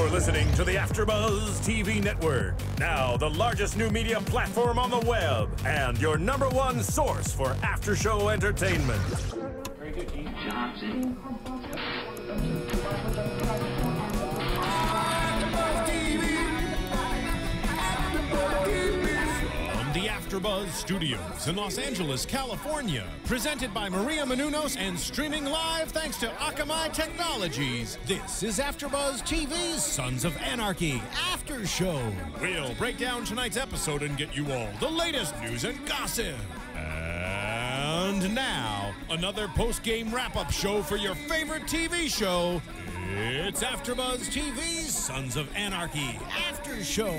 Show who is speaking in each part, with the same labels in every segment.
Speaker 1: You're listening to the AfterBuzz TV network, now the largest new media platform on the web, and your #1 source for after-show entertainment.
Speaker 2: Very good, Keith Johnson.
Speaker 3: From the AfterBuzz Studios in Los Angeles, California, presented by Maria Menounos and streaming live thanks to Akamai Technologies. This is AfterBuzz TV's Sons of Anarchy After Show. We'll break down tonight's episode and get you all the latest news and gossip. And now, another post-game wrap-up show for your favorite TV show. It's AfterBuzz TV's Sons of Anarchy After Show.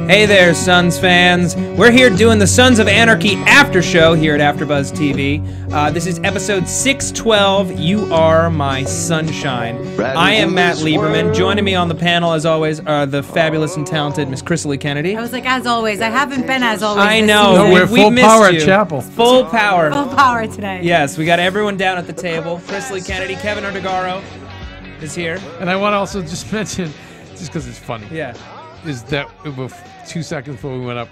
Speaker 4: Hey there, Sons fans. We're here doing the Sons of Anarchy After Show here at AfterBuzz TV. This is episode 612, You Are My Sunshine. I am Matt Lieberman. Joining me on the panel, as always, are the fabulous and talented Miss Krisily Kennedy.
Speaker 5: I was like, as always. I haven't been as always.
Speaker 4: I know.
Speaker 6: No, we're full
Speaker 4: missed
Speaker 6: power
Speaker 4: you.
Speaker 6: at Chapel.
Speaker 4: Full power.
Speaker 5: Full power today.
Speaker 4: Yes, we got everyone down at the table. Krisily Kennedy, Keven Undergaro is here.
Speaker 6: And I want to also just mention, just because it's funny,
Speaker 4: Yeah.
Speaker 6: is that 2 seconds before we went up,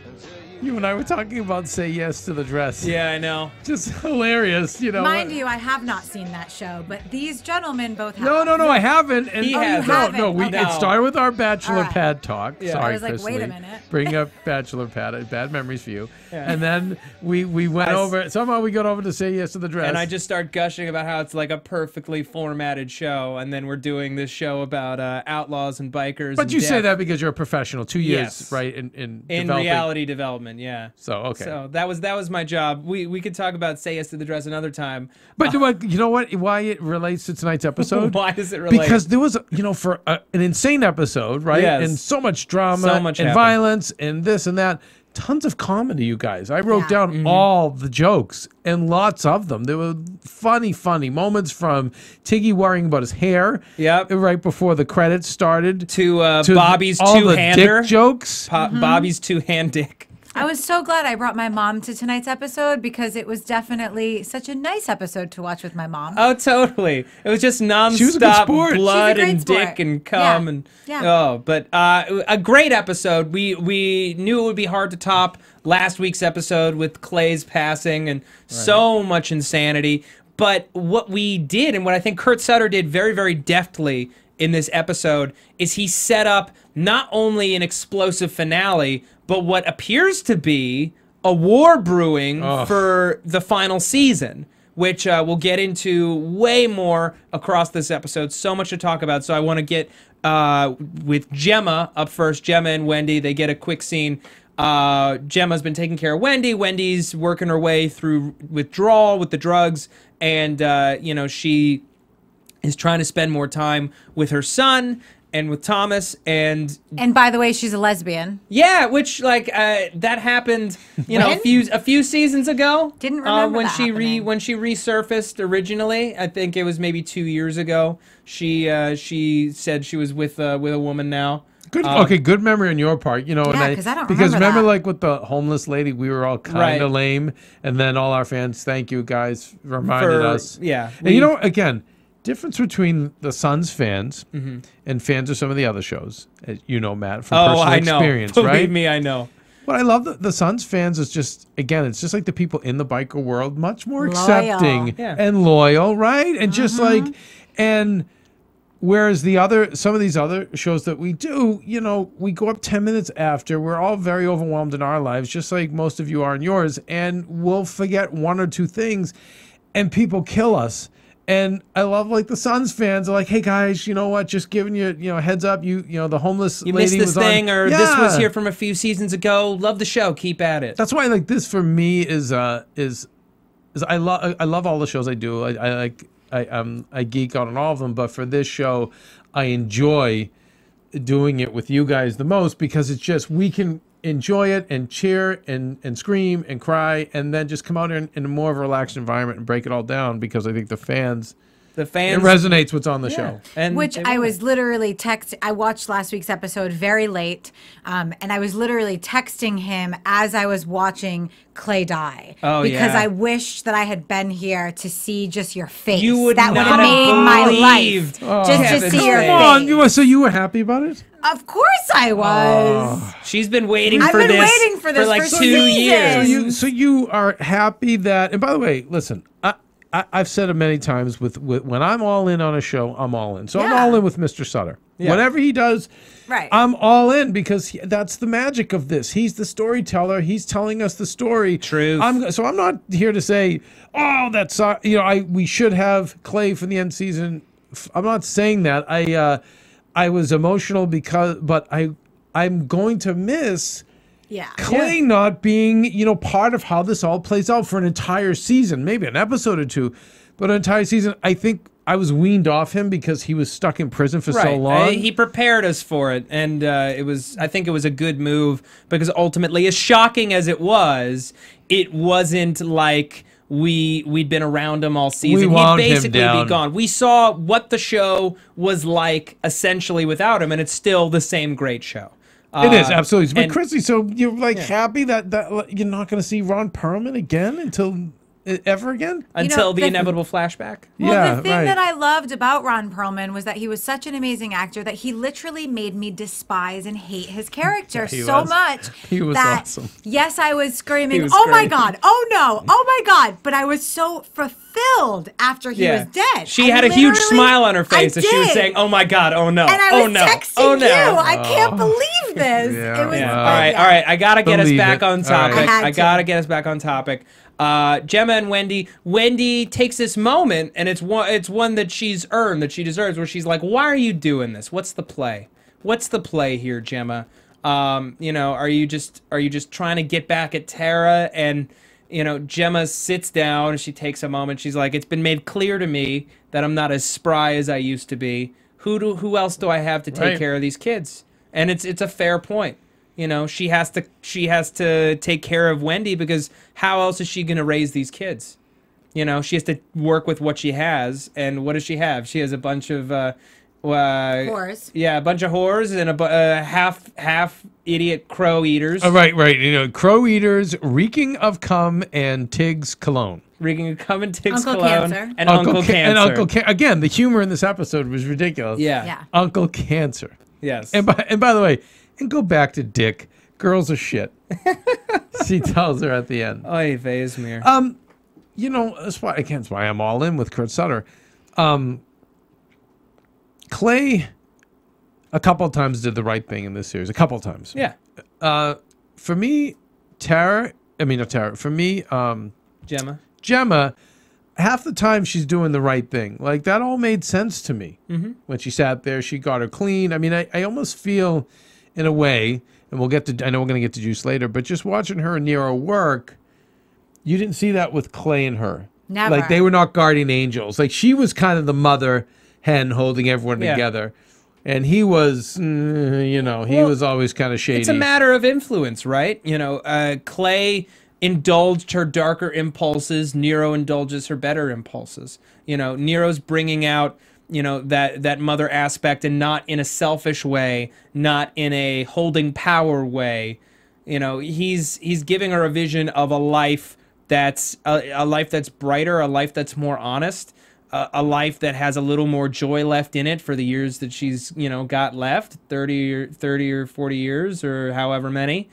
Speaker 6: you and I were talking about Say Yes to the Dress.
Speaker 4: Yeah, I know.
Speaker 6: Just hilarious, you know.
Speaker 5: Mind you, I have not seen that show, but these gentlemen both have.
Speaker 6: No, I haven't. And
Speaker 4: He has.
Speaker 6: No, we
Speaker 5: Okay.
Speaker 6: it started with our bachelor
Speaker 5: All right.
Speaker 6: pad talk.
Speaker 4: Yeah.
Speaker 6: Sorry,
Speaker 5: I was like, wait a
Speaker 6: Krisily.
Speaker 5: minute.
Speaker 6: Bring up bachelor pad. Bad memories for you.
Speaker 4: Yeah.
Speaker 6: And then we went over. Somehow we got over to Say Yes to the Dress.
Speaker 4: And I just start gushing about how it's like a perfectly formatted show, and then we're doing this show about outlaws and bikers.
Speaker 6: But
Speaker 4: and
Speaker 6: you say
Speaker 4: death.
Speaker 6: that because you're a professional. 2 years,
Speaker 4: Yes.
Speaker 6: right? In
Speaker 4: In
Speaker 6: developing.
Speaker 4: reality development, yeah.
Speaker 6: So okay.
Speaker 4: So that was my job. We could talk about Say Yes to the Dress another time.
Speaker 6: But you know what? Why it relates to tonight's episode?
Speaker 4: Why does it relate?
Speaker 6: Because there was, for an insane episode, right?
Speaker 4: Yes.
Speaker 6: And so much drama,
Speaker 4: So much
Speaker 6: and
Speaker 4: happened.
Speaker 6: violence, and this and that. Tons of comedy, you guys. I wrote
Speaker 5: Yeah.
Speaker 6: down
Speaker 4: Mm-hmm.
Speaker 6: all the jokes, and lots of them. There were funny moments, from Tiggy worrying about his hair.
Speaker 4: Yep.
Speaker 6: Right before the credits started.
Speaker 4: to Bobby's
Speaker 6: all the
Speaker 4: two-hander.
Speaker 6: dick jokes.
Speaker 4: Bobby's two-hand dick.
Speaker 5: I was so glad I brought my mom to tonight's episode because it was definitely such a nice episode to watch with my mom.
Speaker 4: Oh, totally. It was just
Speaker 6: She was a good
Speaker 4: nonstop
Speaker 6: sport.
Speaker 4: blood
Speaker 5: She's a great
Speaker 4: and
Speaker 5: sport.
Speaker 4: dick and cum
Speaker 5: Yeah.
Speaker 4: and
Speaker 5: Yeah.
Speaker 4: oh, but a great episode. We knew it would be hard to top last week's episode with Clay's passing and so much insanity. But what we did, and what I think Kurt Sutter did very, very deftly in this episode, is he set up not only an explosive finale, but what appears to be a war brewing for the final season, which we'll get into way more across this episode. So much to talk about. So I want to get with Gemma up first. Gemma and Wendy, they get a quick scene. Gemma's been taking care of Wendy. Wendy's working her way through withdrawal with the drugs, and she is trying to spend more time with her son and with Thomas, and
Speaker 5: by the way, she's a lesbian.
Speaker 4: yeah, which that happened, a few seasons ago.
Speaker 5: Didn't remember
Speaker 4: when
Speaker 5: that happening.
Speaker 4: when she resurfaced originally. I think it was maybe 2 years ago. She said she was with a woman now.
Speaker 6: Good, good memory on your part, and
Speaker 5: 'cause I don't
Speaker 6: because
Speaker 5: remember that.
Speaker 6: like with the homeless lady, we were all kind of lame, and then all our fans, thank you guys, reminded us.
Speaker 4: Yeah,
Speaker 6: And again, difference between the Suns fans and fans of some of the other shows, as you know, Matt, from personal
Speaker 4: I know.
Speaker 6: experience,
Speaker 4: Believe
Speaker 6: right?
Speaker 4: me, I know.
Speaker 6: What I love the Suns fans is just, again, it's just like the people in the biker world, much more
Speaker 5: Loyal.
Speaker 6: accepting
Speaker 4: Yeah.
Speaker 6: and loyal, right? And just and whereas some of these other shows that we do, we go up 10 minutes after, we're all very overwhelmed in our lives, just like most of you are in yours, and we'll forget one or two things, and people kill us. And I love the Suns fans are like, hey guys, you know what? Just giving you, a heads up. The homeless
Speaker 4: You
Speaker 6: lady
Speaker 4: missed this
Speaker 6: was
Speaker 4: thing,
Speaker 6: on.
Speaker 4: or this was here from a few seasons ago. Love the show. Keep at it.
Speaker 6: That's why this for me is I love all the shows I do. I geek out on all of them, but for this show, I enjoy doing it with you guys the most because it's just we can enjoy it and cheer and scream and cry and then just come out in a more of a relaxed environment and break it all down because I think the fans
Speaker 4: The fans.
Speaker 6: It resonates what's on the show.
Speaker 4: And
Speaker 5: Which I was literally I watched last week's episode very late, and I was literally texting him as I was watching Clay die.
Speaker 4: Oh,
Speaker 5: because
Speaker 4: yeah.
Speaker 5: I wished that I had been here to see just your face.
Speaker 4: You would
Speaker 5: that would
Speaker 4: not
Speaker 5: have made my
Speaker 4: believed.
Speaker 5: life just
Speaker 4: Keven
Speaker 5: to see your
Speaker 4: said.
Speaker 5: face.
Speaker 6: So you were happy about it?
Speaker 5: Of course I was.
Speaker 4: She's been waiting
Speaker 5: I've
Speaker 4: for
Speaker 5: been
Speaker 4: this
Speaker 5: waiting for this
Speaker 4: like
Speaker 5: for
Speaker 4: 2
Speaker 5: seasons.
Speaker 4: years.
Speaker 6: So you are happy that, and by the way, listen, I've said it many times with when I'm all in on a show, I'm all in. So I'm
Speaker 5: Yeah.
Speaker 6: all in with Mr. Sutter.
Speaker 4: Yeah.
Speaker 6: Whatever he does,
Speaker 5: Right.
Speaker 6: I'm all in because that's the magic of this. He's the storyteller. He's telling us the story.
Speaker 4: Truth.
Speaker 6: So I'm not here to say, oh, that's we should have Clay for the end season. I'm not saying that. I was emotional but I'm going to miss
Speaker 5: Yeah.
Speaker 6: Clay not being, part of how this all plays out for an entire season, maybe an episode or two, but an entire season. I think I was weaned off him because he was stuck in prison for so long.
Speaker 4: He prepared us for it, and I think it was a good move because ultimately, as shocking as it wasn't like we'd been around him all season.
Speaker 6: wound
Speaker 4: He'd
Speaker 6: him
Speaker 4: basically
Speaker 6: down.
Speaker 4: be gone. We saw what the show was like essentially without him, and it's still the same great show.
Speaker 6: It is, absolutely. But
Speaker 4: and-
Speaker 6: Krisily, so you're happy that you're not going to see Ron Perlman again ever again?
Speaker 4: Until the
Speaker 5: the-
Speaker 4: inevitable flashback.
Speaker 5: Well,
Speaker 6: Yeah,
Speaker 5: the thing
Speaker 6: right.
Speaker 5: that I loved about Ron Perlman was that he was such an amazing actor that he literally made me despise and hate his character
Speaker 6: he
Speaker 5: so
Speaker 6: was.
Speaker 5: much.
Speaker 6: He was
Speaker 5: that,
Speaker 6: awesome.
Speaker 5: Yes, I was screaming,
Speaker 4: was
Speaker 5: "Oh my
Speaker 4: great.
Speaker 5: God! Oh no! Oh my God!" But I was so fulfilled after he was dead.
Speaker 4: She
Speaker 5: I
Speaker 4: had a huge
Speaker 5: literally-
Speaker 4: smile on her face
Speaker 5: I
Speaker 4: as she was
Speaker 5: did.
Speaker 4: saying, "Oh my God! Oh no!
Speaker 5: And I
Speaker 4: oh
Speaker 5: was
Speaker 4: no!
Speaker 5: texting
Speaker 4: oh no!"
Speaker 5: you. I can't believe this.
Speaker 6: Yeah.
Speaker 5: It was
Speaker 4: Yeah.
Speaker 6: Wow.
Speaker 4: All right. I gotta get us
Speaker 6: Believe
Speaker 4: back
Speaker 6: it.
Speaker 4: on
Speaker 6: All right.
Speaker 4: topic.
Speaker 5: I had
Speaker 4: I
Speaker 5: to.
Speaker 4: gotta get us back on topic. Gemma and Wendy. Wendy takes this moment, and it's one that she's earned, that she deserves, where she's like, "Why are you doing this? What's the play? What's the play here, Gemma? Are you just trying to get back at Tara?" And Gemma sits down and she takes a moment. She's like, "It's been made clear to me that I'm not as spry as I used to be. Who else do I have to take
Speaker 6: Right.
Speaker 4: care of these kids?" And it's a fair point. She has to take care of Wendy because how else is she going to raise these kids? She has to work with what she has. And what does she have? She has a bunch of
Speaker 5: Whores.
Speaker 4: Yeah, a bunch of whores and a half idiot crow eaters.
Speaker 6: Right. Crow eaters reeking of cum and Tig's cologne.
Speaker 4: Reeking of cum and Tig's
Speaker 5: Uncle
Speaker 4: cologne
Speaker 5: Cancer.
Speaker 4: and Uncle Cancer.
Speaker 6: And Uncle Cancer. Again, the humor in this episode was ridiculous.
Speaker 4: Yeah.
Speaker 5: Yeah.
Speaker 6: Uncle Cancer.
Speaker 4: Yes.
Speaker 6: And by the way, and go back to Dick. Girls are shit. She tells her at the end.
Speaker 4: Oy vey, Izmir.
Speaker 6: That's why I'm all in with Kurt Sutter. Clay, a couple of times did the right thing in this series. A couple of times.
Speaker 4: Yeah.
Speaker 6: For me, Tara. For me,
Speaker 4: Gemma.
Speaker 6: half the time she's doing the right thing. Like, that all made sense to me.
Speaker 4: Mm-hmm.
Speaker 6: When she sat there, she got her clean. I mean, I almost feel, in a way, and I know we're going to get to Juice later, but just watching her and Nero work, you didn't see that with Clay and her.
Speaker 5: Never.
Speaker 6: Like, they were not guardian angels. Like, she was kind of the mother hen holding everyone together. And he was, he was always kind of shady.
Speaker 4: It's a matter of influence, right? Clay indulged her darker impulses. Nero indulges her better impulses. Nero's bringing out, that mother aspect, and not in a selfish way, not in a holding power way. He's giving her a vision of a life that's a life that's brighter, a life that's more honest, a life that has a little more joy left in it for the years that she's got left, 30 or 40 years or however many.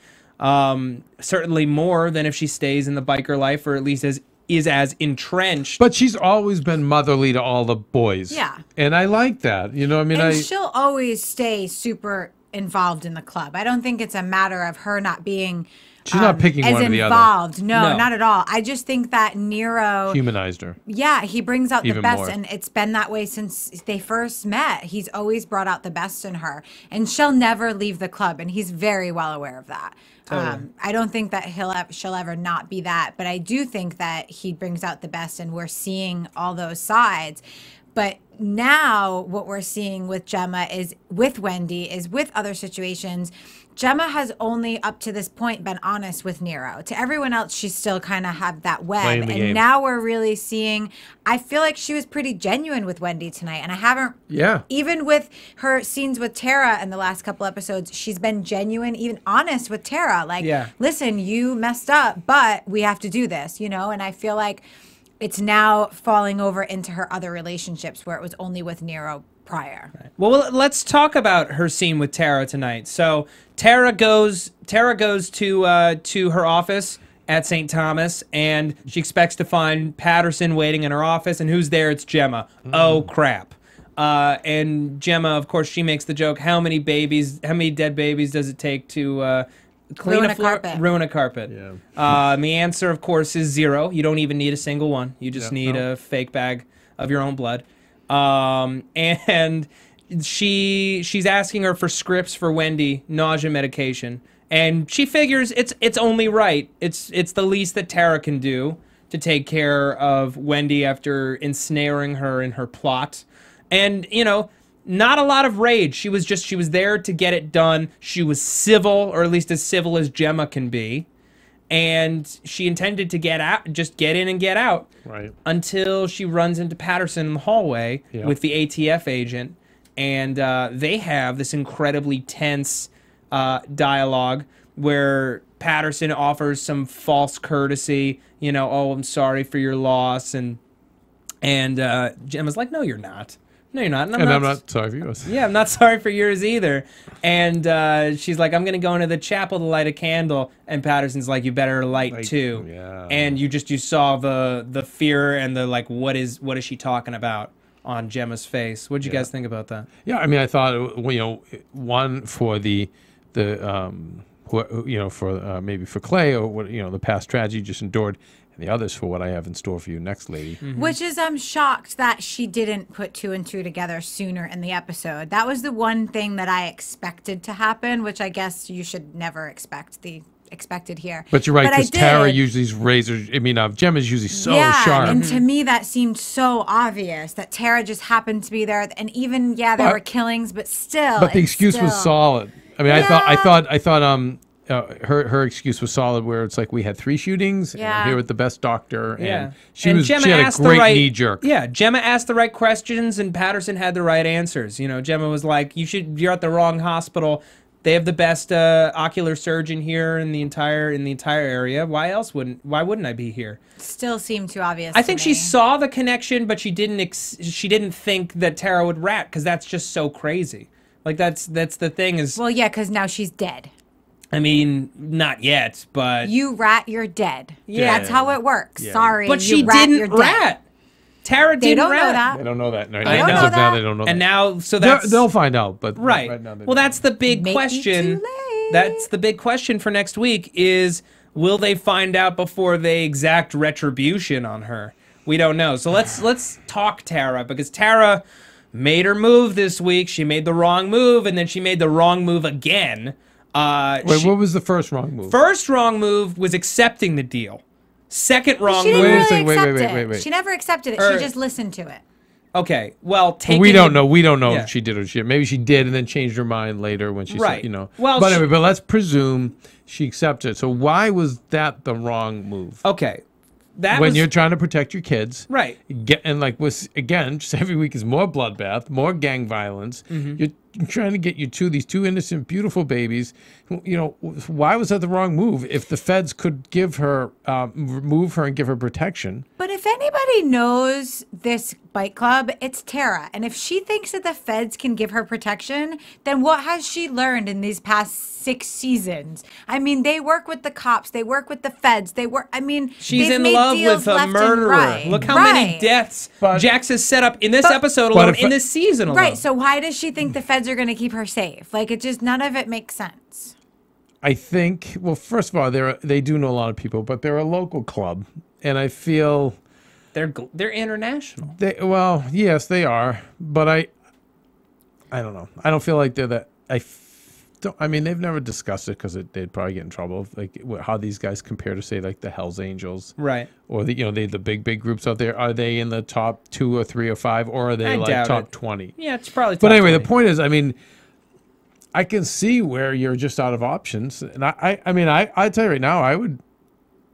Speaker 4: Certainly more than if she stays in the biker life, or at least is as entrenched.
Speaker 6: But she's always been motherly to all the boys.
Speaker 5: Yeah.
Speaker 6: And I like that.
Speaker 5: And she'll always stay super involved in the club. I don't think it's a matter of her not being
Speaker 6: She's not picking
Speaker 5: as
Speaker 6: one or the other.
Speaker 5: involved. No,
Speaker 4: No.
Speaker 5: not at all. I just think that Nero
Speaker 6: Humanized her.
Speaker 5: Yeah, he brings out the
Speaker 6: Even
Speaker 5: best,
Speaker 6: more.
Speaker 5: and it's been that way since they first met. He's always brought out the best in her, and she'll never leave the club, and he's very well aware of that. I don't think that she'll ever not be that, but I do think that he brings out the best, and we're seeing all those sides. But now what we're seeing with Gemma is with Wendy, is with other situations Gemma has only up to this point been honest with Nero. To everyone else, she still kind of have that web. And
Speaker 6: game.
Speaker 5: now we're really seeing, I feel like she was pretty genuine with Wendy tonight. And I haven't, even with her scenes with Tara in the last couple episodes, she's been genuine, even honest with Tara. Like, listen, you messed up, but we have to do this, you know? And I feel like it's now falling over into her other relationships where it was only with Nero prior.
Speaker 4: Right. Well, let's talk about her scene with Tara tonight. So Tara goes to her office at St. Thomas, and she expects to find Patterson waiting in her office, and who's there? It's Gemma. Oh crap! And Gemma, of course, she makes the joke: how many dead babies does it take to clean a floor, ruin a carpet? Yeah. The answer, of course, is 0. You don't even need a single one. You just need a fake bag of your own blood. And she's asking her for scripts for Wendy, nausea medication, and she figures it's only right. It's the least that Tara can do to take care of Wendy after ensnaring her in her plot. And you know, not a lot of rage. She was there to get it done. She was civil, or at least as civil as Gemma can be. And she intended to get out, just get in and get out, until she runs into Patterson in the hallway with the ATF agent, and they have this incredibly tense dialogue where Patterson offers some false courtesy, you know, oh, I'm sorry for your loss, and Gemma's like, no, you're not. No, you're not.
Speaker 6: And I'm not sorry for yours.
Speaker 4: Yeah, I'm not sorry for yours either. And she's like, I'm going to go into the chapel to light a candle. And Patterson's like, you better light two.
Speaker 6: Yeah.
Speaker 4: And you saw the fear and the like, what is she talking about on Gemma's face? What did you guys think about that?
Speaker 6: Yeah, I mean, I thought, you know, one for maybe for Clay, or what, you know, the past tragedy just endured, and the others for what I have in store for you next, lady.
Speaker 5: Which is, I'm shocked that she didn't put 2 and 2 together sooner in the episode. That was the one thing that I expected to happen, which I guess you should never expected here.
Speaker 6: But you're right, because Tara usually these razors, I mean, Gemma's usually so sharp.
Speaker 5: And to me, that seemed so obvious that Tara just happened to be there. And even, there were killings, but still.
Speaker 6: But the excuse was solid. I mean, I thought her excuse was solid, where it's like, we had 3 shootings, and I'm here with the best doctor, and she had a great knee jerk.
Speaker 4: Yeah, Gemma asked the right questions, and Patterson had the right answers. You know, Gemma was like, you're at the wrong hospital. They have the best ocular surgeon here in the entire area. Why wouldn't I be here? Still
Speaker 5: seemed too obvious.
Speaker 4: I think she saw the connection, but she didn't think that Tara would rat, because that's just so crazy. Like that's the thing is.
Speaker 5: Well, yeah, because now she's dead.
Speaker 4: I mean, not yet, but
Speaker 5: you rat, you're dead. Yeah, that's how it works. Yeah. Sorry,
Speaker 4: but she didn't rat. Tara didn't rat.
Speaker 6: They don't know that.
Speaker 4: I know.
Speaker 6: Now they don't know.
Speaker 4: And now, so that's
Speaker 6: they'll find out. But
Speaker 4: right now, well, that's the big question. That's the big question for next week: is will they find out before they exact retribution on her? We don't know. So let's talk Tara, because Tara made her move this week. She made the wrong move, and then she made the wrong move again.
Speaker 6: Wait, what was the first wrong move?
Speaker 4: First wrong move was accepting the deal. Second wrong move.
Speaker 5: Wait. She never accepted it. She just listened to it.
Speaker 4: Okay, well,
Speaker 6: we don't know. We don't know if she did or she. Maybe she did and then changed her mind later when she said, you know.
Speaker 4: Well,
Speaker 6: but anyway, but let's presume she accepted. So why was that the wrong move?
Speaker 4: Okay.
Speaker 6: When you're trying to protect your kids,
Speaker 4: right?
Speaker 6: And like again, just every week is more bloodbath, more gang violence. You're trying to get these 2 innocent, beautiful babies. You know, why was that the wrong move? If the feds could give her, remove her and give her protection.
Speaker 5: But if anybody knows this bike club, it's Tara. And if she thinks that the feds can give her protection, then what has she learned in these past 6 seasons? I mean, they work with the cops. They work with the feds.
Speaker 4: She's in love with a murderer.
Speaker 5: Right.
Speaker 4: Look how many deaths Jax has set up in this episode alone, in this season alone.
Speaker 5: Right, so why does she think the feds are going to keep her safe? Like, none of it makes sense.
Speaker 6: I think, well, first of all, they do know a lot of people, but they're a local club, and I feel
Speaker 4: they're international.
Speaker 6: Well, yes, they are, but I don't know. I don't feel like they're that. I mean, they've never discussed it because they'd probably get in trouble. Like how these guys compare to, say, like the Hells Angels,
Speaker 4: right?
Speaker 6: Or the big groups out there. Are they in the top 2 or 3 or 5, or are they like top 20?
Speaker 4: Yeah, it's probably.
Speaker 6: But anyway, the point is, I mean, I can see where you're just out of options. And I mean, I tell you right now,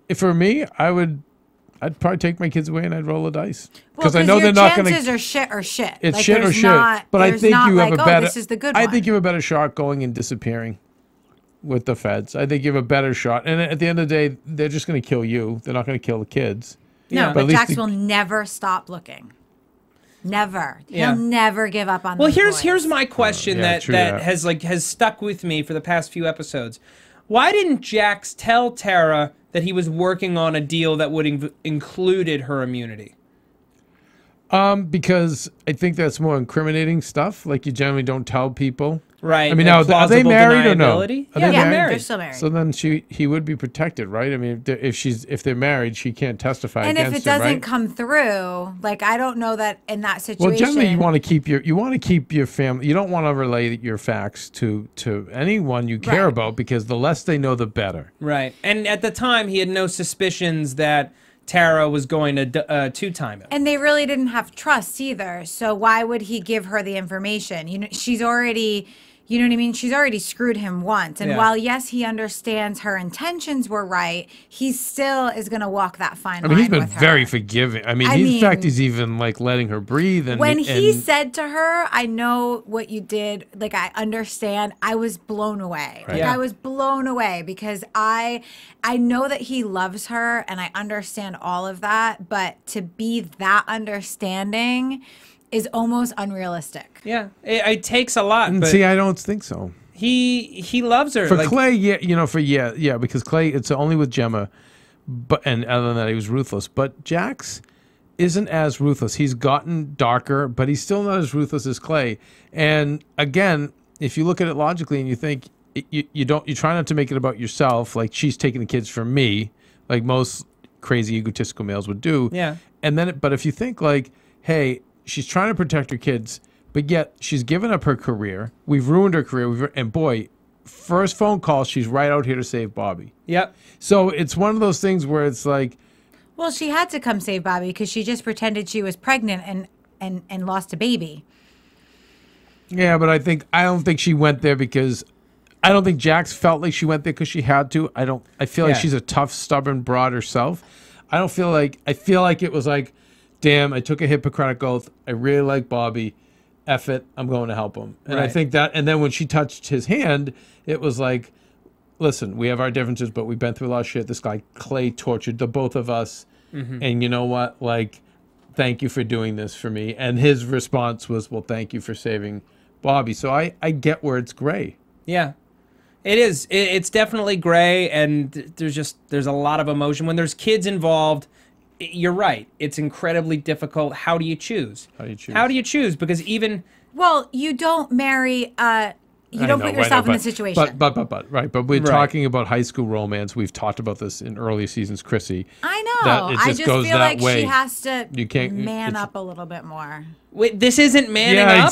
Speaker 6: if for me, I'd probably take my kids away and I'd roll the dice.
Speaker 5: Because I know they're not going to. Chances are shit or shit.
Speaker 6: It's
Speaker 5: like,
Speaker 6: shit or shit. But I think you have a better.
Speaker 5: This is the good one.
Speaker 6: I think you have a better shot going and disappearing with the feds. I think you have a better shot. And at the end of the day, they're just going to kill you. They're not going to kill the kids.
Speaker 5: No, but Jax will never stop looking. Never. He'll never give up on.
Speaker 4: Well,
Speaker 5: those
Speaker 4: here's my question that has stuck with me for the past few episodes. Why didn't Jax tell Tara that he was working on a deal that would included her immunity?
Speaker 6: Because I think that's more incriminating stuff. Like, you generally don't tell people.
Speaker 4: Right.
Speaker 6: I mean, now, are they married or no?
Speaker 4: Are
Speaker 5: they're
Speaker 4: married.
Speaker 5: They're still married.
Speaker 6: So then he would be protected, right? I mean, if they're married, she can't testify against him,
Speaker 5: and if it doesn't come through, like, I don't know that in that situation.
Speaker 6: Well, generally, you want to keep your family. You don't want to relay your facts to anyone you care about, because the less they know, the better.
Speaker 4: Right. And at the time, he had no suspicions that Tara was going to two-time him.
Speaker 5: And they really didn't have trust either. So why would he give her the information? You know, she's already, you know what I mean? She's already screwed him once. And while, yes, he understands her intentions were right, he still is going to walk that fine line.
Speaker 6: I mean, he's been
Speaker 5: with her.
Speaker 6: very forgiving. I mean, in fact, he's even like letting her breathe. And
Speaker 5: when he said to her, "I know what you did. Like, I understand," I was blown away.
Speaker 6: Right.
Speaker 5: Like, I was blown away, because I know that he loves her, and I understand all of that. But to be that understanding is almost unrealistic.
Speaker 4: Yeah, it takes a lot.
Speaker 6: And
Speaker 4: but
Speaker 6: see, I don't think so.
Speaker 4: He loves her.
Speaker 6: For Clay, because Clay, it's only with Gemma, and other than that, he was ruthless. But Jax isn't as ruthless. He's gotten darker, but he's still not as ruthless as Clay. And again, if you look at it logically and you think you try not to make it about yourself, like, she's taking the kids from me, like most crazy egotistical males would do.
Speaker 4: Yeah.
Speaker 6: And then, but if you think like, hey, she's trying to protect her kids, but yet she's given up her career. We've ruined her career. And boy, first phone call, she's right out here to save Bobby.
Speaker 4: Yep.
Speaker 6: So it's one of those things where it's like,
Speaker 5: well, she had to come save Bobby because she just pretended she was pregnant and lost a baby.
Speaker 6: yeah, but I don't think she went there because I don't think Jax felt like she went there because she had to. I feel like she's a tough, stubborn broad herself. I feel like it was like, damn, I took a Hippocratic oath. I really like Bobby. F it, I'm going to help him. And I think that, and then when she touched his hand, it was like, listen, we have our differences, but we've been through a lot of shit. This guy, Clay, tortured the both of us. Mm-hmm. And you know what? Like, thank you for doing this for me. And his response was, well, thank you for saving Bobby. So I get where it's gray.
Speaker 4: Yeah. It is. It's definitely gray, and there's a lot of emotion. When there's kids involved, you're right. It's incredibly difficult. How do you choose? How do you choose? Because even...
Speaker 5: Well, you don't marry... You don't put yourself in the situation.
Speaker 6: But we're talking about high school romance. We've talked about this in early seasons, Chrissy.
Speaker 5: I know. I just feel like she has to man up a little bit more.
Speaker 4: Wait, this isn't manning up?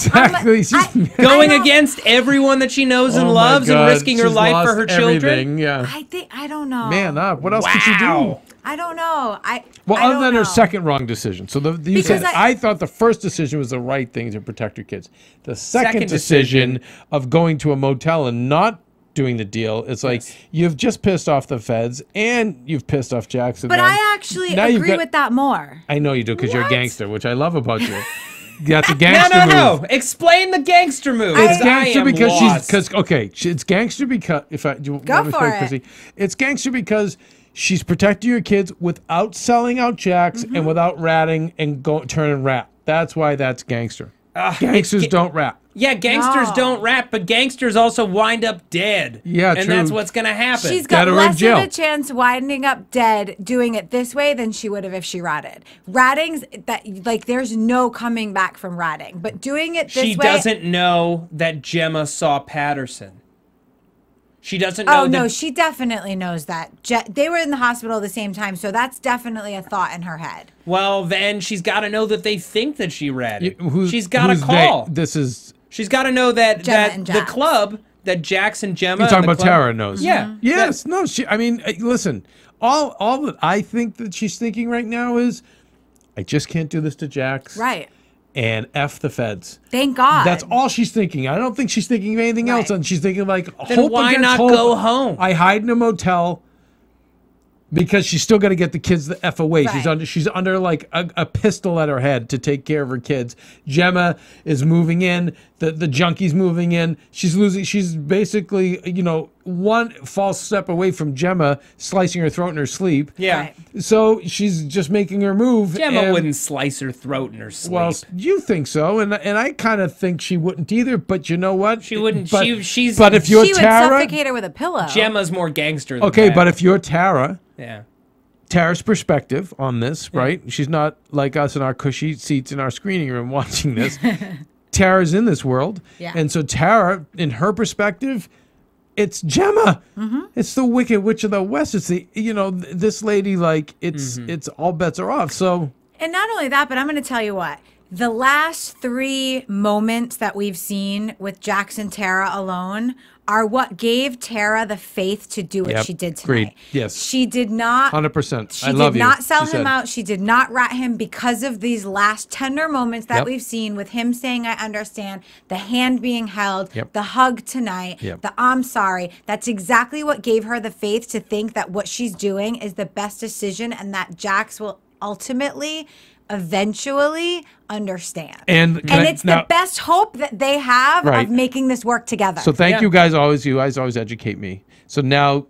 Speaker 6: Exactly.
Speaker 4: Going against everyone that she knows and loves and risking her life for her children?
Speaker 6: Yeah.
Speaker 5: I don't know.
Speaker 6: Man up. What else did she do?
Speaker 5: I don't know.
Speaker 6: Other than her second wrong decision. So you said I thought the first decision was the right thing to protect her kids. The second decision of going to a motel and not doing the deal, it's like you've just pissed off the feds and you've pissed off Jackson.
Speaker 5: But I actually agree with that more.
Speaker 6: I know you do because you're a gangster, which I love about you. That's a gangster move.
Speaker 4: No. Explain the gangster move.
Speaker 6: It's gangster because it's gangster because it's gangster because she's protecting your kids without selling out Jax and without ratting and turning rat. That's why that's gangster. Gangsters don't rat.
Speaker 4: Yeah, gangsters don't rat, but gangsters also wind up dead.
Speaker 6: Yeah,
Speaker 4: and that's what's going to happen.
Speaker 5: She's got less of a chance winding up dead doing it this way than she would have if she ratted. Ratting's there's no coming back from ratting, but doing it this way.
Speaker 4: She doesn't know that Gemma saw Patterson. She doesn't know.
Speaker 5: Oh, no, she definitely knows that. They were in the hospital at the same time, so that's definitely a thought in her head.
Speaker 4: Well, then she's got to know that they think that she ratted. She's got to call. She's got to know that the club that Jax and Gemma.
Speaker 6: You're talking about Tara knows.
Speaker 4: Yeah.
Speaker 6: Yes. No. Listen. All that I think that she's thinking right now is, I just can't do this to Jax.
Speaker 5: Right.
Speaker 6: and F the feds.
Speaker 5: Thank God.
Speaker 6: That's all she's thinking. I don't think she's thinking of anything else. And she's thinking like,
Speaker 4: Then
Speaker 6: hope
Speaker 4: why
Speaker 6: against
Speaker 4: not
Speaker 6: hope.
Speaker 4: go home?
Speaker 6: I hide in a motel because she's still got to get the kids the F away.
Speaker 5: Right.
Speaker 6: She's under like a pistol at her head to take care of her kids. Gemma is moving in. The junkie's moving in. She's basically, one false step away from Gemma slicing her throat in her sleep.
Speaker 4: Yeah.
Speaker 5: Right.
Speaker 6: So she's just making her move.
Speaker 4: Gemma
Speaker 6: and-
Speaker 4: wouldn't slice her throat in her sleep.
Speaker 6: Well, you think so, and I kind of think she wouldn't either. But you know what?
Speaker 4: She wouldn't.
Speaker 6: But,
Speaker 4: She's.
Speaker 6: but if you're
Speaker 5: She would
Speaker 6: Tara,
Speaker 5: suffocate her with a pillow.
Speaker 4: Gemma's more gangster than
Speaker 6: okay.
Speaker 4: that.
Speaker 6: But if you're Tara,
Speaker 4: Yeah.
Speaker 6: Tara's perspective on this, right? She's not like us in our cushy seats in our screening room watching this. Tara's in this world,
Speaker 5: Yeah.
Speaker 6: and so Tara, in her perspective, it's Gemma. It's the Wicked Witch of the West. It's the this lady. Like it's all bets are off. So.
Speaker 5: And not only that, but I'm going to tell you what. The last 3 moments that we've seen with Jax and Tara alone are what gave Tara the faith to do what
Speaker 6: Yep.
Speaker 5: she did tonight.
Speaker 6: Agreed. Yes.
Speaker 5: She did not
Speaker 6: 100%.
Speaker 5: She
Speaker 6: I love
Speaker 5: did
Speaker 6: you,
Speaker 5: not sell
Speaker 6: she
Speaker 5: him
Speaker 6: said.
Speaker 5: out. She did not rat him because of these last tender moments that
Speaker 6: Yep.
Speaker 5: we've seen with him saying, I understand, the hand being held,
Speaker 6: Yep.
Speaker 5: the hug tonight,
Speaker 6: Yep.
Speaker 5: the I'm sorry. That's exactly what gave her the faith to think that what she's doing is the best decision and that Jax will ultimately, eventually understand.
Speaker 6: And
Speaker 5: it's the best hope that they have
Speaker 6: Right.
Speaker 5: of making this work together.
Speaker 6: So thank
Speaker 4: Yeah.
Speaker 6: you guys always. You guys always educate me. So now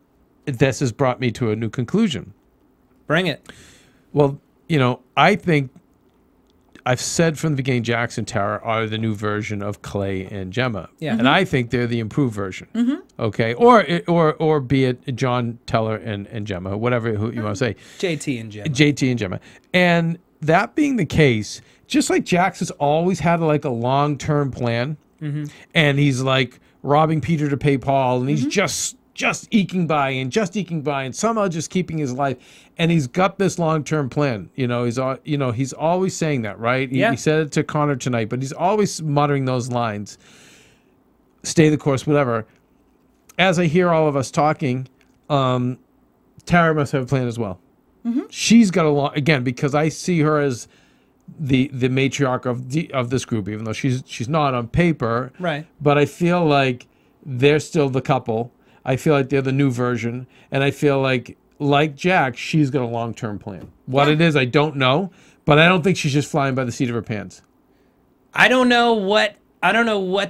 Speaker 6: this has brought me to a new conclusion.
Speaker 4: Bring it.
Speaker 6: Well, I think I've said from the beginning, Jax and Tara are the new version of Clay and Gemma.
Speaker 4: Yeah.
Speaker 6: And I think they're the improved version. Okay. Or be it John Teller and Gemma, whatever who you want to say.
Speaker 4: JT and Gemma.
Speaker 6: JT and Gemma. And that being the case, just like Jax has always had like a long-term plan, and he's like robbing Peter to pay Paul, and he's just eking by and somehow just keeping his life, and he's got this long-term plan. He's always saying that, right?
Speaker 4: Yeah.
Speaker 6: He said it to Connor tonight, but he's always muttering those lines. Stay the course, whatever. As I hear all of us talking, Tara must have a plan as well. She's got a lot again because I see her as the matriarch of this group, even though she's not on paper.
Speaker 4: Right.
Speaker 6: But I feel like they're still the couple. I feel like they're the new version, and I feel like Jack, she's got a long-term plan. What it is, I don't know, but I don't think she's just flying by the seat of her pants.
Speaker 4: I don't know what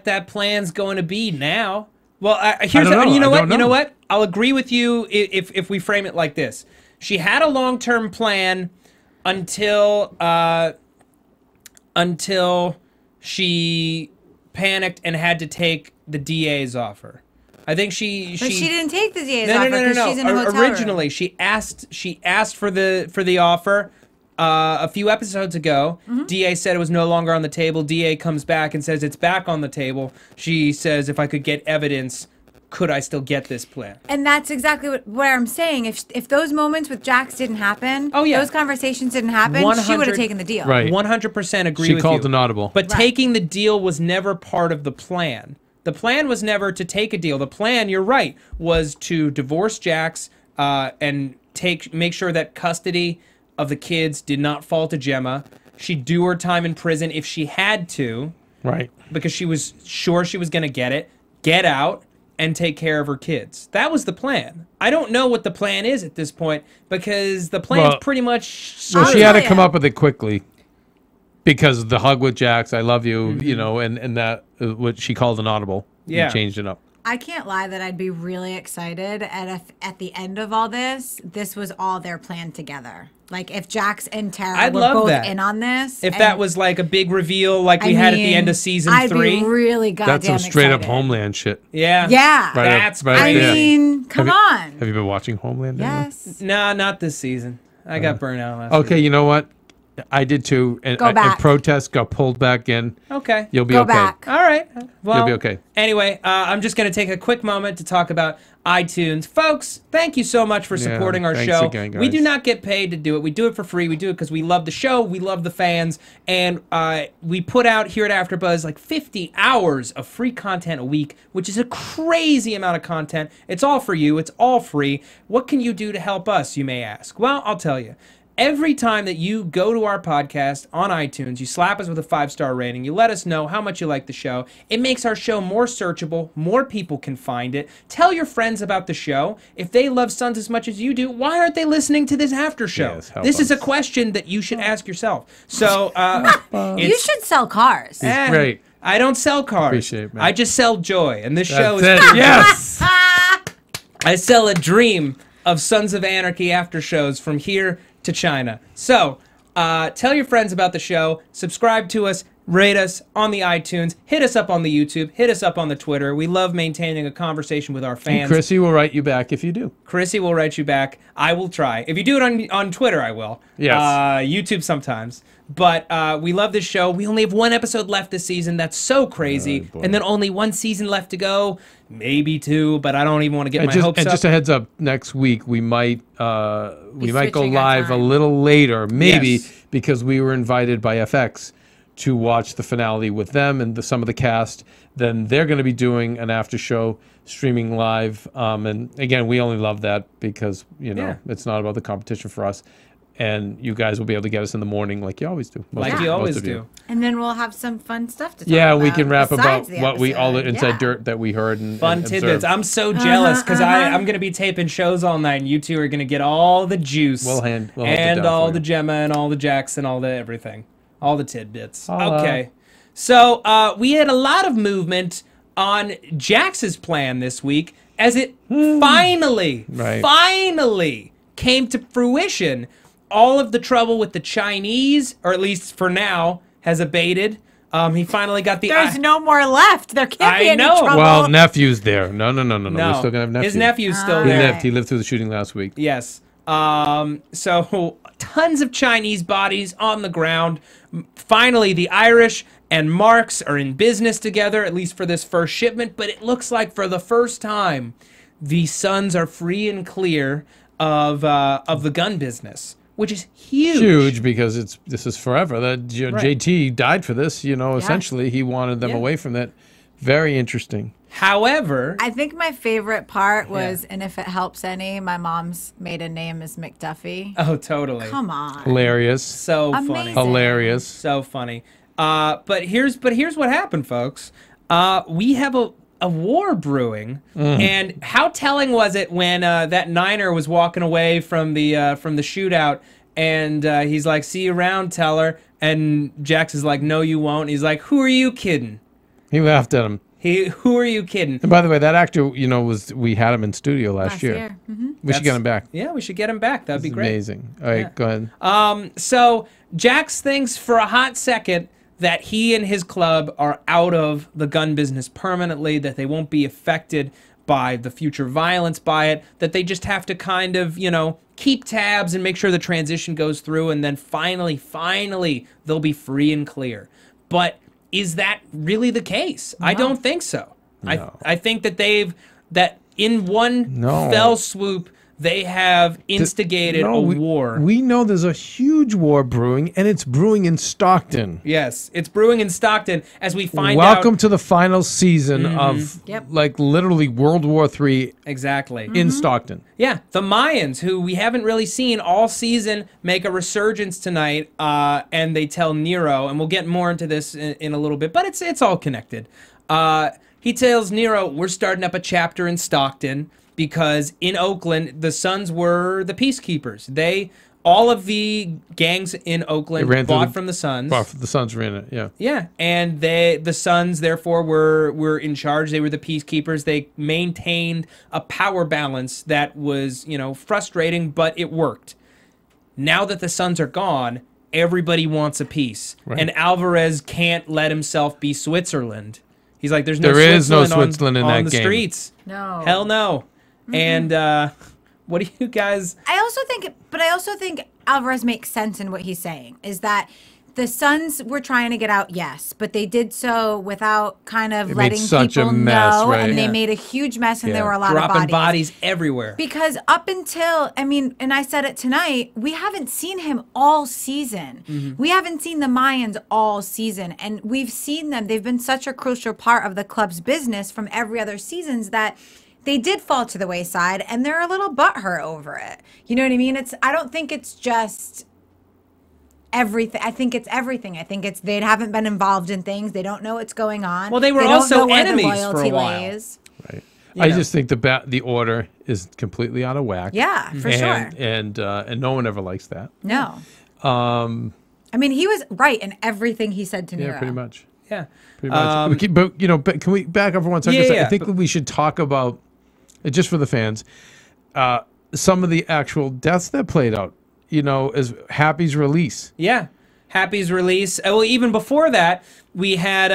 Speaker 4: that plan's going to be now. Well, here's
Speaker 6: I don't know.
Speaker 4: you know
Speaker 6: I
Speaker 4: what?
Speaker 6: don't
Speaker 4: You know
Speaker 6: know.
Speaker 4: what? I'll agree with you if we frame it like this. She had a long-term plan until she panicked and had to take the DA's offer. I think
Speaker 5: but she didn't take the DA's
Speaker 4: no,
Speaker 5: offer
Speaker 4: no, no,
Speaker 5: because
Speaker 4: no,
Speaker 5: she's in a
Speaker 4: no.
Speaker 5: hotel
Speaker 4: Originally,
Speaker 5: room.
Speaker 4: she asked for the offer a few episodes ago. DA said it was no longer on the table. DA comes back and says it's back on the table. She says, if I could get evidence, could I still get this plan?
Speaker 5: And that's exactly what I'm saying. If those moments with Jax didn't happen,
Speaker 4: Oh, yeah.
Speaker 5: those conversations didn't happen, she would
Speaker 4: 100
Speaker 5: have taken the deal.
Speaker 6: Right.
Speaker 4: 100% agree
Speaker 6: She
Speaker 4: with
Speaker 6: called
Speaker 4: you.
Speaker 6: an audible.
Speaker 4: But
Speaker 5: Right.
Speaker 4: taking the deal was never part of the plan. The plan was never to take a deal. The plan, you're right, was to divorce Jax and make sure that custody of the kids did not fall to Gemma. She'd do her time in prison if she had to,
Speaker 6: Right.
Speaker 4: because she was sure she was going to get out, and take care of her kids. That was the plan. I don't know what the plan is at this point because the plan's
Speaker 6: Well-
Speaker 4: pretty much
Speaker 6: Well,
Speaker 5: I'll
Speaker 6: she had to
Speaker 5: tell
Speaker 6: come
Speaker 5: ya.
Speaker 6: up with it quickly because of the hug with Jax, I love you, and that what she called an audible.
Speaker 4: Yeah.
Speaker 6: You changed it up.
Speaker 5: I can't lie that I'd be really excited at the end of all this was all their plan together. Like if Jax and Tara
Speaker 4: I'd
Speaker 5: were
Speaker 4: love
Speaker 5: both
Speaker 4: that.
Speaker 5: in on this.
Speaker 4: If
Speaker 5: and
Speaker 4: that was like a big reveal like we had at the end of season
Speaker 5: I'd
Speaker 4: 3.
Speaker 5: be really goddamn
Speaker 6: That's some straight up
Speaker 5: excited.
Speaker 6: Homeland shit.
Speaker 4: Yeah.
Speaker 5: Yeah.
Speaker 6: Right up-
Speaker 4: That's
Speaker 6: right up
Speaker 5: I
Speaker 4: crazy.
Speaker 6: there.
Speaker 5: mean, come on.
Speaker 6: Have you been watching Homeland? anymore?
Speaker 5: Yes.
Speaker 4: Nah, not this season. I got burnt out last
Speaker 6: Okay,
Speaker 4: week.
Speaker 6: you know what? I did too, and
Speaker 5: Go
Speaker 6: in
Speaker 5: back.
Speaker 6: protest got pulled back in.
Speaker 4: Okay.
Speaker 6: You'll be
Speaker 5: Go
Speaker 6: okay.
Speaker 5: back.
Speaker 4: All right. Well,
Speaker 6: You'll be okay.
Speaker 4: Anyway, I'm just going to take a quick moment to talk about iTunes. Folks, thank you so much for
Speaker 6: Yeah,
Speaker 4: supporting our
Speaker 6: thanks
Speaker 4: show.
Speaker 6: again,
Speaker 4: We do
Speaker 6: guys.
Speaker 4: not get paid to do it. We do it for free. We do it because we love the show. We love the fans. And we put out here at AfterBuzz like 50 hours of free content a week, which is a crazy amount of content. It's all for you. It's all free. What can you do to help us, you may ask? Well, I'll tell you. every time that you go to our podcast on iTunes, you slap us with a 5-star rating, you let us know how much you like the show. It makes our show more searchable. More people can find it. Tell your friends about the show. If they love Sons as much as you do, why aren't they listening to this after show?
Speaker 6: Yes, help
Speaker 4: this is
Speaker 6: us.
Speaker 4: a question that you should ask yourself. So
Speaker 5: You should sell cars.
Speaker 6: Great.
Speaker 4: I don't sell cars.
Speaker 6: Appreciate it, man.
Speaker 4: I just sell joy, and this show is.
Speaker 6: That's it. Yes.
Speaker 4: I sell a dream of Sons of Anarchy after shows from here to China. So, tell your friends about the show. Subscribe to us. Rate us on the iTunes. Hit us up on the YouTube. Hit us up on the Twitter. We love maintaining a conversation with our fans.
Speaker 6: And Chrissy will write you back if you do.
Speaker 4: Chrissy will write you back. I will try. If you do it on Twitter, I will.
Speaker 6: Yes.
Speaker 4: YouTube sometimes. But we love this show. We only have 1 episode left this season. That's so crazy.
Speaker 6: boy.
Speaker 4: And then only 1 season left to go. Maybe 2, but I don't even want to get my hopes
Speaker 6: And
Speaker 4: up.
Speaker 6: just a heads up, next week we might go
Speaker 5: switching our
Speaker 6: live a
Speaker 5: time.
Speaker 6: little later, maybe
Speaker 4: Yes.
Speaker 6: because we were invited by FX to watch the finale with them and some of the cast. Then they're going to be doing an after show streaming live. And again, we only love that because it's not about the competition for us. And you guys will be able to get us in the morning like you always do.
Speaker 4: Like you
Speaker 6: most
Speaker 4: always
Speaker 6: of
Speaker 4: do.
Speaker 5: And then we'll have some fun stuff to talk
Speaker 6: Yeah,
Speaker 5: about.
Speaker 6: we can rap about
Speaker 5: besides the
Speaker 6: what we all the
Speaker 5: episode.
Speaker 6: inside
Speaker 5: Yeah.
Speaker 6: dirt that we heard and
Speaker 4: Fun
Speaker 6: and
Speaker 4: tidbits.
Speaker 6: observed.
Speaker 4: I'm so jealous because I'm going to be taping shows all night, and you two are going to get all the juice.
Speaker 6: We'll hold it
Speaker 4: and
Speaker 6: down
Speaker 4: all
Speaker 6: for
Speaker 4: the
Speaker 6: you.
Speaker 4: Gemma and all the Jacks and all the everything. All the tidbits.
Speaker 6: Holla.
Speaker 4: Okay. So we had a lot of movement on Jax's plan this week as it finally came to fruition. All of the trouble with the Chinese, or at least for now, has abated. He finally got the...
Speaker 5: There's no more left. There can't be
Speaker 4: I
Speaker 5: any
Speaker 4: know.
Speaker 5: trouble.
Speaker 6: Well, nephew's there. No. We're still gonna have nephew.
Speaker 4: His nephew's still
Speaker 6: He
Speaker 4: there.
Speaker 6: lived. He lived through the shooting last week.
Speaker 4: Yes. So tons of Chinese bodies on the ground. Finally, the Irish and Marks are in business together, at least for this first shipment. But it looks like for the first time, the Sons are free and clear of the gun business, which is huge.
Speaker 6: Huge because this is forever. That
Speaker 4: Right.
Speaker 6: JT died for this. Essentially, he wanted them
Speaker 4: Yeah.
Speaker 6: away from that. Very interesting.
Speaker 4: However,
Speaker 5: I think my favorite part was, and if it helps any, my mom's maiden name is McDuffie.
Speaker 4: oh, totally.
Speaker 5: Come on.
Speaker 6: Hilarious.
Speaker 4: So funny.
Speaker 5: Amazing.
Speaker 6: Hilarious.
Speaker 4: So funny. But here's what happened, folks. We have a war brewing, and how telling was it when that Niner was walking away from the shootout, and he's like, "See you around, Teller," and Jax is like, "No, you won't." He's like, "Who are you kidding?
Speaker 6: He laughed at him.
Speaker 4: Who are you kidding?"
Speaker 6: And by the way, that actor, we had him in studio last year.
Speaker 5: Mm-hmm.
Speaker 6: We should get him back.
Speaker 4: Yeah, we should get him back. That'd be
Speaker 6: It's
Speaker 4: great.
Speaker 6: amazing. All right,
Speaker 4: Yeah.
Speaker 6: go ahead.
Speaker 4: So Jax thinks for a hot second that he and his club are out of the gun business permanently, that they won't be affected by the future violence by it, that they just have to kind of, keep tabs and make sure the transition goes through, and then finally, they'll be free and clear. But is that really the case? I don't think so.
Speaker 6: No.
Speaker 4: I think that in one
Speaker 6: No.
Speaker 4: fell swoop, they have instigated a war.
Speaker 6: We know there's a huge war brewing, and it's brewing in Stockton.
Speaker 4: Yes, it's brewing in Stockton as we find out.
Speaker 6: Welcome to the final season of
Speaker 5: Yep.
Speaker 6: literally World War III
Speaker 4: Exactly.
Speaker 6: in Stockton.
Speaker 4: Yeah, the Mayans, who we haven't really seen all season, make a resurgence tonight, and they tell Nero, and we'll get more into this in a little bit, but it's all connected. He tells Nero, we're starting up a chapter in Stockton, because in Oakland, the Sons were the peacekeepers. All of the gangs in Oakland bought from the Sons.
Speaker 6: Well, the Sons ran it, yeah.
Speaker 4: Yeah, and the Sons therefore were in charge. They were the peacekeepers. They maintained a power balance that was, frustrating, but it worked. Now that the Sons are gone, everybody wants a peace.
Speaker 6: Right.
Speaker 4: And Alvarez can't let himself be Switzerland. He's like, there
Speaker 6: is no Switzerland in
Speaker 4: on
Speaker 6: that
Speaker 4: the
Speaker 6: game.
Speaker 4: streets.
Speaker 5: No.
Speaker 4: Hell no. And what do you guys?
Speaker 5: I also think Alvarez makes sense in what he's saying, is that the Sons were trying to get out, yes, but they did so without kind of
Speaker 6: They made
Speaker 5: letting
Speaker 6: such a
Speaker 5: people
Speaker 6: mess,
Speaker 5: know,
Speaker 6: right.
Speaker 5: and they
Speaker 4: Yeah.
Speaker 5: made a huge mess, and
Speaker 6: Yeah.
Speaker 5: there were a lot
Speaker 4: Dropping
Speaker 5: of
Speaker 4: bodies everywhere.
Speaker 5: Because up until, and I said it tonight, we haven't seen him all season. We haven't seen the Mayans all season. And we've seen them. They've been such a crucial part of the club's business from every other seasons that they did fall to the wayside, and they're a little butthurt over it. You know what I mean? I don't think it's just everything. I think it's everything. I think it's they haven't been involved in things. They don't know what's going on.
Speaker 4: Well, they were
Speaker 5: don't
Speaker 4: also
Speaker 5: know where the
Speaker 4: enemies for a
Speaker 5: loyalty
Speaker 4: while.
Speaker 5: lays.
Speaker 6: Right.
Speaker 4: You
Speaker 6: I
Speaker 4: know.
Speaker 6: just think the order is completely out of whack.
Speaker 5: Yeah, for sure.
Speaker 6: And no one ever likes that.
Speaker 5: No. I mean, he was right in everything he said to Nero.
Speaker 6: Yeah, pretty much.
Speaker 4: Yeah.
Speaker 6: Pretty much. But can we back up for 1 second?
Speaker 4: Yeah,
Speaker 6: I think we should talk about, just for the fans, some of the actual deaths that played out. As Happy's release.
Speaker 4: Yeah. Happy's release. Well, even before that, we had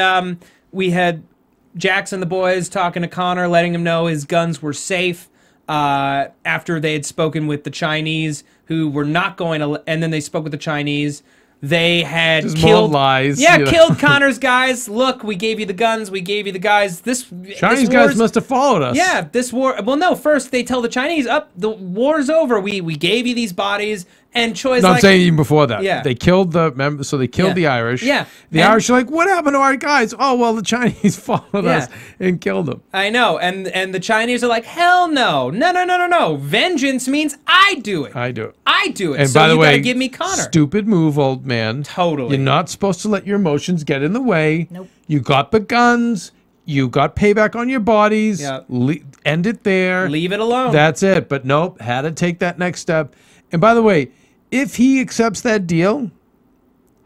Speaker 4: Jax and the boys talking to Connor, letting him know his guns were safe. After they had spoken with the Chinese, who were not going to, and then they spoke with the Chinese. They had
Speaker 6: Just
Speaker 4: killed
Speaker 6: more lies.
Speaker 4: Yeah, killed Connor's guys. Look, we gave you the guns. We gave you the guys.
Speaker 6: Chinese guys must have followed us.
Speaker 4: Yeah, this war. Well, no. First, they tell the Chinese, "Up, the war's over. We gave you these bodies." And Choi's
Speaker 6: No,
Speaker 4: like,
Speaker 6: I'm saying even before that.
Speaker 4: Yeah.
Speaker 6: They killed so they killed
Speaker 4: Yeah.
Speaker 6: the Irish.
Speaker 4: Yeah.
Speaker 6: The
Speaker 4: And-
Speaker 6: Irish are like, what happened to our guys? Oh, well, the Chinese followed us and killed them.
Speaker 4: I know, and the Chinese are like, hell no, no. Vengeance means I do it.
Speaker 6: I do it.
Speaker 4: I do it.
Speaker 6: And
Speaker 4: so
Speaker 6: by the
Speaker 4: you
Speaker 6: way,
Speaker 4: gotta give me Connor.
Speaker 6: stupid move, old man.
Speaker 4: Totally.
Speaker 6: You're not supposed to let your emotions get in the way.
Speaker 5: Nope.
Speaker 6: You got the guns. You got payback on your bodies.
Speaker 4: Yep.
Speaker 6: End it there.
Speaker 4: Leave it alone.
Speaker 6: That's it. But nope, had to take that next step. And by the way, if he accepts that deal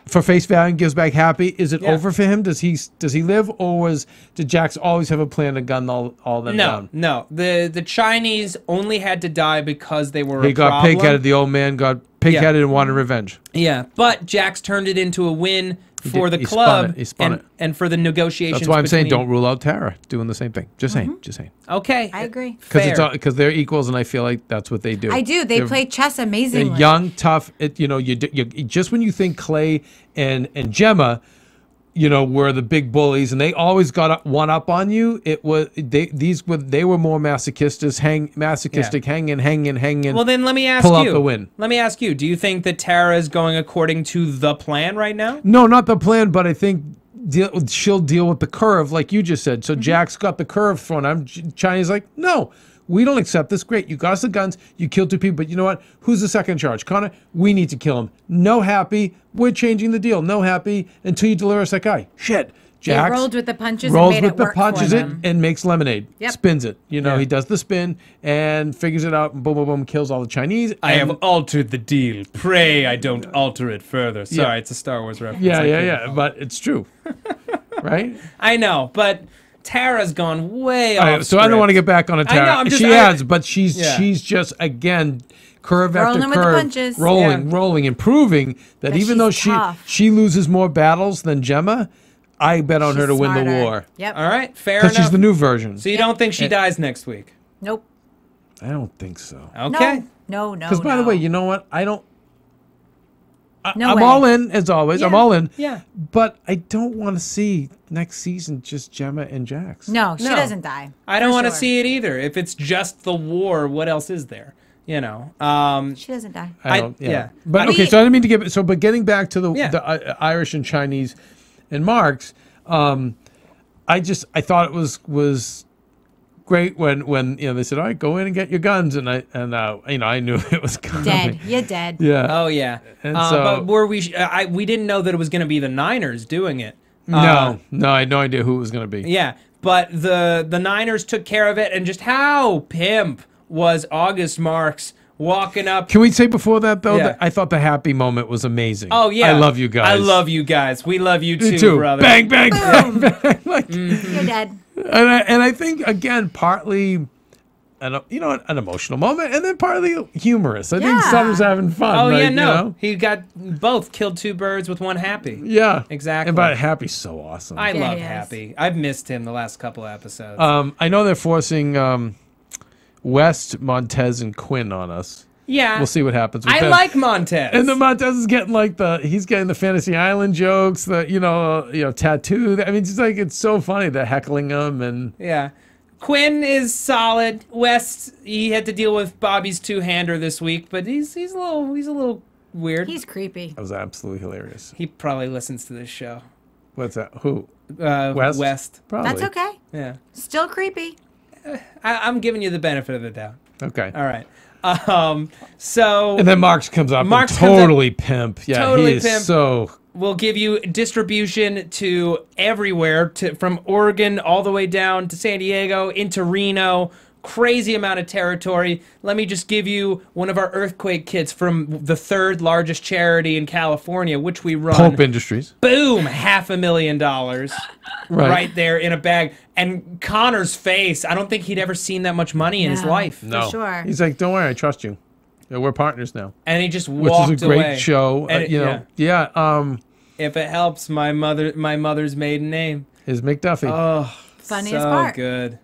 Speaker 6: for face value and gives back Happy, is it over for him? Does he live, or did Jax always have a plan to gun all them down?
Speaker 4: No. The Chinese only had to die because they were
Speaker 6: He
Speaker 4: a
Speaker 6: got
Speaker 4: problem.
Speaker 6: pig-headed. The old man got pig-headed and wanted revenge.
Speaker 4: Yeah, but Jax turned it into a win for the
Speaker 6: He spun
Speaker 4: club
Speaker 6: it. He spun it.
Speaker 4: and for the negotiations.
Speaker 6: That's why I'm saying
Speaker 4: between-
Speaker 6: don't rule out Tara doing the same thing. Just saying.
Speaker 4: Okay,
Speaker 5: I agree.
Speaker 4: Fair.
Speaker 6: Because they're equals, and I feel like that's what they do.
Speaker 5: I do. They
Speaker 6: They're-
Speaker 5: play chess
Speaker 6: They're
Speaker 5: amazingly.
Speaker 6: young, tough. You just when you think Clay and Gemma, were the big bullies, and they always got one up on you. They were more masochistic, hanging.
Speaker 4: Well, then let me ask
Speaker 6: pull
Speaker 4: you.
Speaker 6: out the win.
Speaker 4: Let me ask you. Do you think that Tara is going according to the plan right now?
Speaker 6: No, not the plan, but I think she'll deal with the curve, like you just said. So Jack's got the curve thrown. Chinese like, no, we don't accept this. Great, you got us the guns, you killed 2 people, but you know what? Who's the second charge? Connor, we need to kill him. No Happy, we're changing the deal. No Happy until you deliver us that guy. Shit.
Speaker 5: They
Speaker 6: Jax
Speaker 5: rolled with the punches
Speaker 6: rolls
Speaker 5: and made
Speaker 6: with
Speaker 5: it
Speaker 6: the
Speaker 5: work
Speaker 6: punches
Speaker 5: for
Speaker 6: it
Speaker 5: them.
Speaker 6: and makes lemonade.
Speaker 5: Yep.
Speaker 6: Spins it.
Speaker 4: Yeah.
Speaker 6: He does the spin and figures it out. And boom, boom, boom, kills all the Chinese.
Speaker 4: I
Speaker 6: and-
Speaker 4: have altered the deal. Pray I don't alter it further. Sorry, it's a Star Wars reference. I couldn't
Speaker 6: Yeah.
Speaker 4: help.
Speaker 6: But it's true, right?
Speaker 4: I know, but Tara's gone way
Speaker 6: All
Speaker 4: off.
Speaker 6: right, so I don't want to get back on a
Speaker 4: I know,
Speaker 6: Tara.
Speaker 4: I'm just-
Speaker 6: She has, but she's
Speaker 4: Yeah.
Speaker 6: just again curve
Speaker 5: Rolling
Speaker 6: after
Speaker 5: with the
Speaker 6: curve,
Speaker 5: punches.
Speaker 6: rolling, and proving that
Speaker 5: That
Speaker 6: even though
Speaker 5: she's tough.
Speaker 6: she loses more battles than Gemma, I bet on her
Speaker 5: She's
Speaker 6: to win the
Speaker 5: smarter.
Speaker 6: war
Speaker 5: Yep.
Speaker 4: All right, fair
Speaker 6: because
Speaker 4: enough.
Speaker 6: she's the new version.
Speaker 4: So you don't think she dies next week?
Speaker 5: Nope.
Speaker 6: I don't think so.
Speaker 4: Okay.
Speaker 5: No.
Speaker 6: Because by the way, you know what? I don't.
Speaker 5: No
Speaker 6: I'm
Speaker 5: way.
Speaker 6: all in as always. I'm
Speaker 5: Yeah.
Speaker 6: all in.
Speaker 4: Yeah.
Speaker 6: But I don't want to see next season just Gemma and Jax.
Speaker 5: No, she
Speaker 4: No.
Speaker 5: doesn't die.
Speaker 4: I don't
Speaker 5: For
Speaker 4: want to
Speaker 5: sure.
Speaker 4: see it either. If it's just the war, what else is there?
Speaker 5: She doesn't die.
Speaker 6: I don't.
Speaker 4: yeah.
Speaker 6: But
Speaker 5: I
Speaker 6: okay,
Speaker 5: mean-
Speaker 6: so I didn't mean to get. So, but getting back to the
Speaker 4: Yeah.
Speaker 6: Irish and Chinese and Marks, I thought it was great when they said, all right, go in and get your guns, and I knew it was coming.
Speaker 5: Dead. You're dead.
Speaker 6: Yeah.
Speaker 4: Oh yeah.
Speaker 6: And
Speaker 4: but were we? We didn't know that it was going to be the Niners doing it.
Speaker 6: No, I had no idea who it was going to be.
Speaker 4: Yeah, but the Niners took care of it, and just how pimp was August Marks walking up.
Speaker 6: Can we say before that though?
Speaker 4: Yeah.
Speaker 6: That I thought the happy moment was amazing.
Speaker 4: Oh yeah,
Speaker 6: I love you guys.
Speaker 4: I love you guys. We love you
Speaker 6: You
Speaker 4: too, brother.
Speaker 6: Bang, bang, bang, bang. Like,
Speaker 5: You're dead.
Speaker 6: and I think again partly, an emotional moment, and then partly humorous. I think
Speaker 5: Yeah.
Speaker 6: Summer's having fun.
Speaker 4: Oh
Speaker 6: like,
Speaker 4: yeah,
Speaker 6: you
Speaker 4: no,
Speaker 6: know?
Speaker 4: he got both killed 2 birds with one happy.
Speaker 6: Yeah,
Speaker 4: Exactly.
Speaker 6: And but Happy's so awesome.
Speaker 4: I
Speaker 5: Yeah,
Speaker 4: love
Speaker 5: he is.
Speaker 4: Happy. I've missed him the last couple episodes.
Speaker 6: I know they're forcing West, Montez, and Quinn on us.
Speaker 4: yeah,
Speaker 6: We'll see what happens. With
Speaker 4: I
Speaker 6: them.
Speaker 4: like Montez.
Speaker 6: And the Montez is getting he's getting the Fantasy Island jokes, the tattoo. I mean, it's so funny. They're heckling him and
Speaker 4: Yeah. Quinn is solid. West, he had to deal with Bobby's 2-hander this week, but he's a little weird.
Speaker 5: He's creepy.
Speaker 6: that was absolutely hilarious.
Speaker 4: He probably listens to this show.
Speaker 6: What's that? Who?
Speaker 4: West.
Speaker 6: West? Probably.
Speaker 5: That's okay.
Speaker 4: Yeah.
Speaker 5: Still creepy.
Speaker 4: I'm giving you the benefit of the doubt.
Speaker 6: Okay.
Speaker 4: All right. So
Speaker 6: And then Marks comes up
Speaker 4: Marks
Speaker 6: and
Speaker 4: comes up-
Speaker 6: totally pimp. Yeah,
Speaker 4: Totally
Speaker 6: he is
Speaker 4: pimp.
Speaker 6: so...
Speaker 4: we'll give you distribution to everywhere, from Oregon all the way down to San Diego, into Reno. Crazy amount of territory. Let me just give you one of our earthquake kits from the third largest charity in California, which we run.
Speaker 6: Pope Industries.
Speaker 4: Boom, $500,000 right there in a bag. And Connor's face, I don't think he'd ever seen that much money in his
Speaker 5: No.
Speaker 4: life.
Speaker 6: No.
Speaker 5: sure.
Speaker 6: He's like, don't worry, I trust you. Yeah, we're partners now.
Speaker 4: And he just
Speaker 6: Which
Speaker 4: walked
Speaker 6: is a great
Speaker 4: away.
Speaker 6: show.
Speaker 4: And
Speaker 6: You know, yeah.
Speaker 4: If it helps, my mother's maiden name.
Speaker 6: Is McDuffie.
Speaker 4: Oh,
Speaker 5: Funniest
Speaker 4: so
Speaker 5: part.
Speaker 4: good.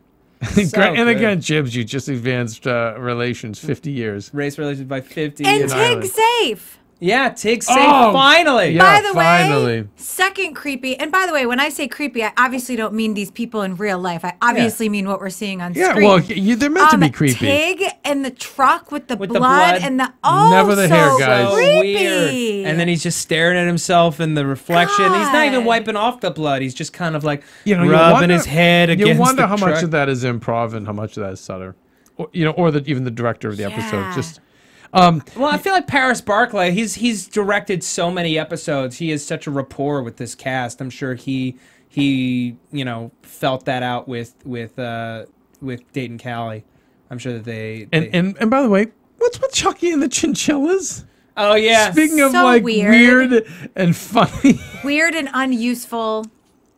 Speaker 6: Great.
Speaker 4: So
Speaker 6: And
Speaker 4: good.
Speaker 6: again, Jibs, you just advanced relations 50 years.
Speaker 4: Race relations by 50.
Speaker 5: And
Speaker 6: Tig's
Speaker 5: Tig safe.
Speaker 4: Yeah, Tig's safe
Speaker 6: Oh,
Speaker 4: finally.
Speaker 6: yeah.
Speaker 5: By the
Speaker 6: finally.
Speaker 5: way, second creepy. And by the way, when I say creepy, I obviously don't mean these people in real life. I obviously mean what we're seeing on
Speaker 6: Yeah,
Speaker 5: screen.
Speaker 6: well, they're meant to be creepy.
Speaker 5: Tig and the truck with the
Speaker 4: With the
Speaker 5: blood
Speaker 4: blood.
Speaker 5: and the
Speaker 6: Never the
Speaker 5: so
Speaker 6: hair, guys.
Speaker 4: So
Speaker 5: creepy.
Speaker 4: weird. And then he's just staring at himself in the reflection. He's not even
Speaker 5: God.
Speaker 4: wiping off the blood. He's just kind of like
Speaker 6: You know,
Speaker 4: rubbing his head against
Speaker 6: You wonder
Speaker 4: the
Speaker 6: how
Speaker 4: truck.
Speaker 6: much of that is improv and how much of that is Sutter. Or, even the director of the episode.
Speaker 5: Yeah.
Speaker 6: Just
Speaker 4: Well, I feel like Paris Barclay, he's directed so many episodes. He has such a rapport with this cast. I'm sure he felt that out with Dayton Cali. I'm sure that they
Speaker 6: and by the way, what's with Chucky and the chinchillas?
Speaker 4: Oh yeah.
Speaker 6: Speaking of
Speaker 5: So
Speaker 6: like
Speaker 5: weird.
Speaker 6: weird and funny.
Speaker 5: Weird and unuseful.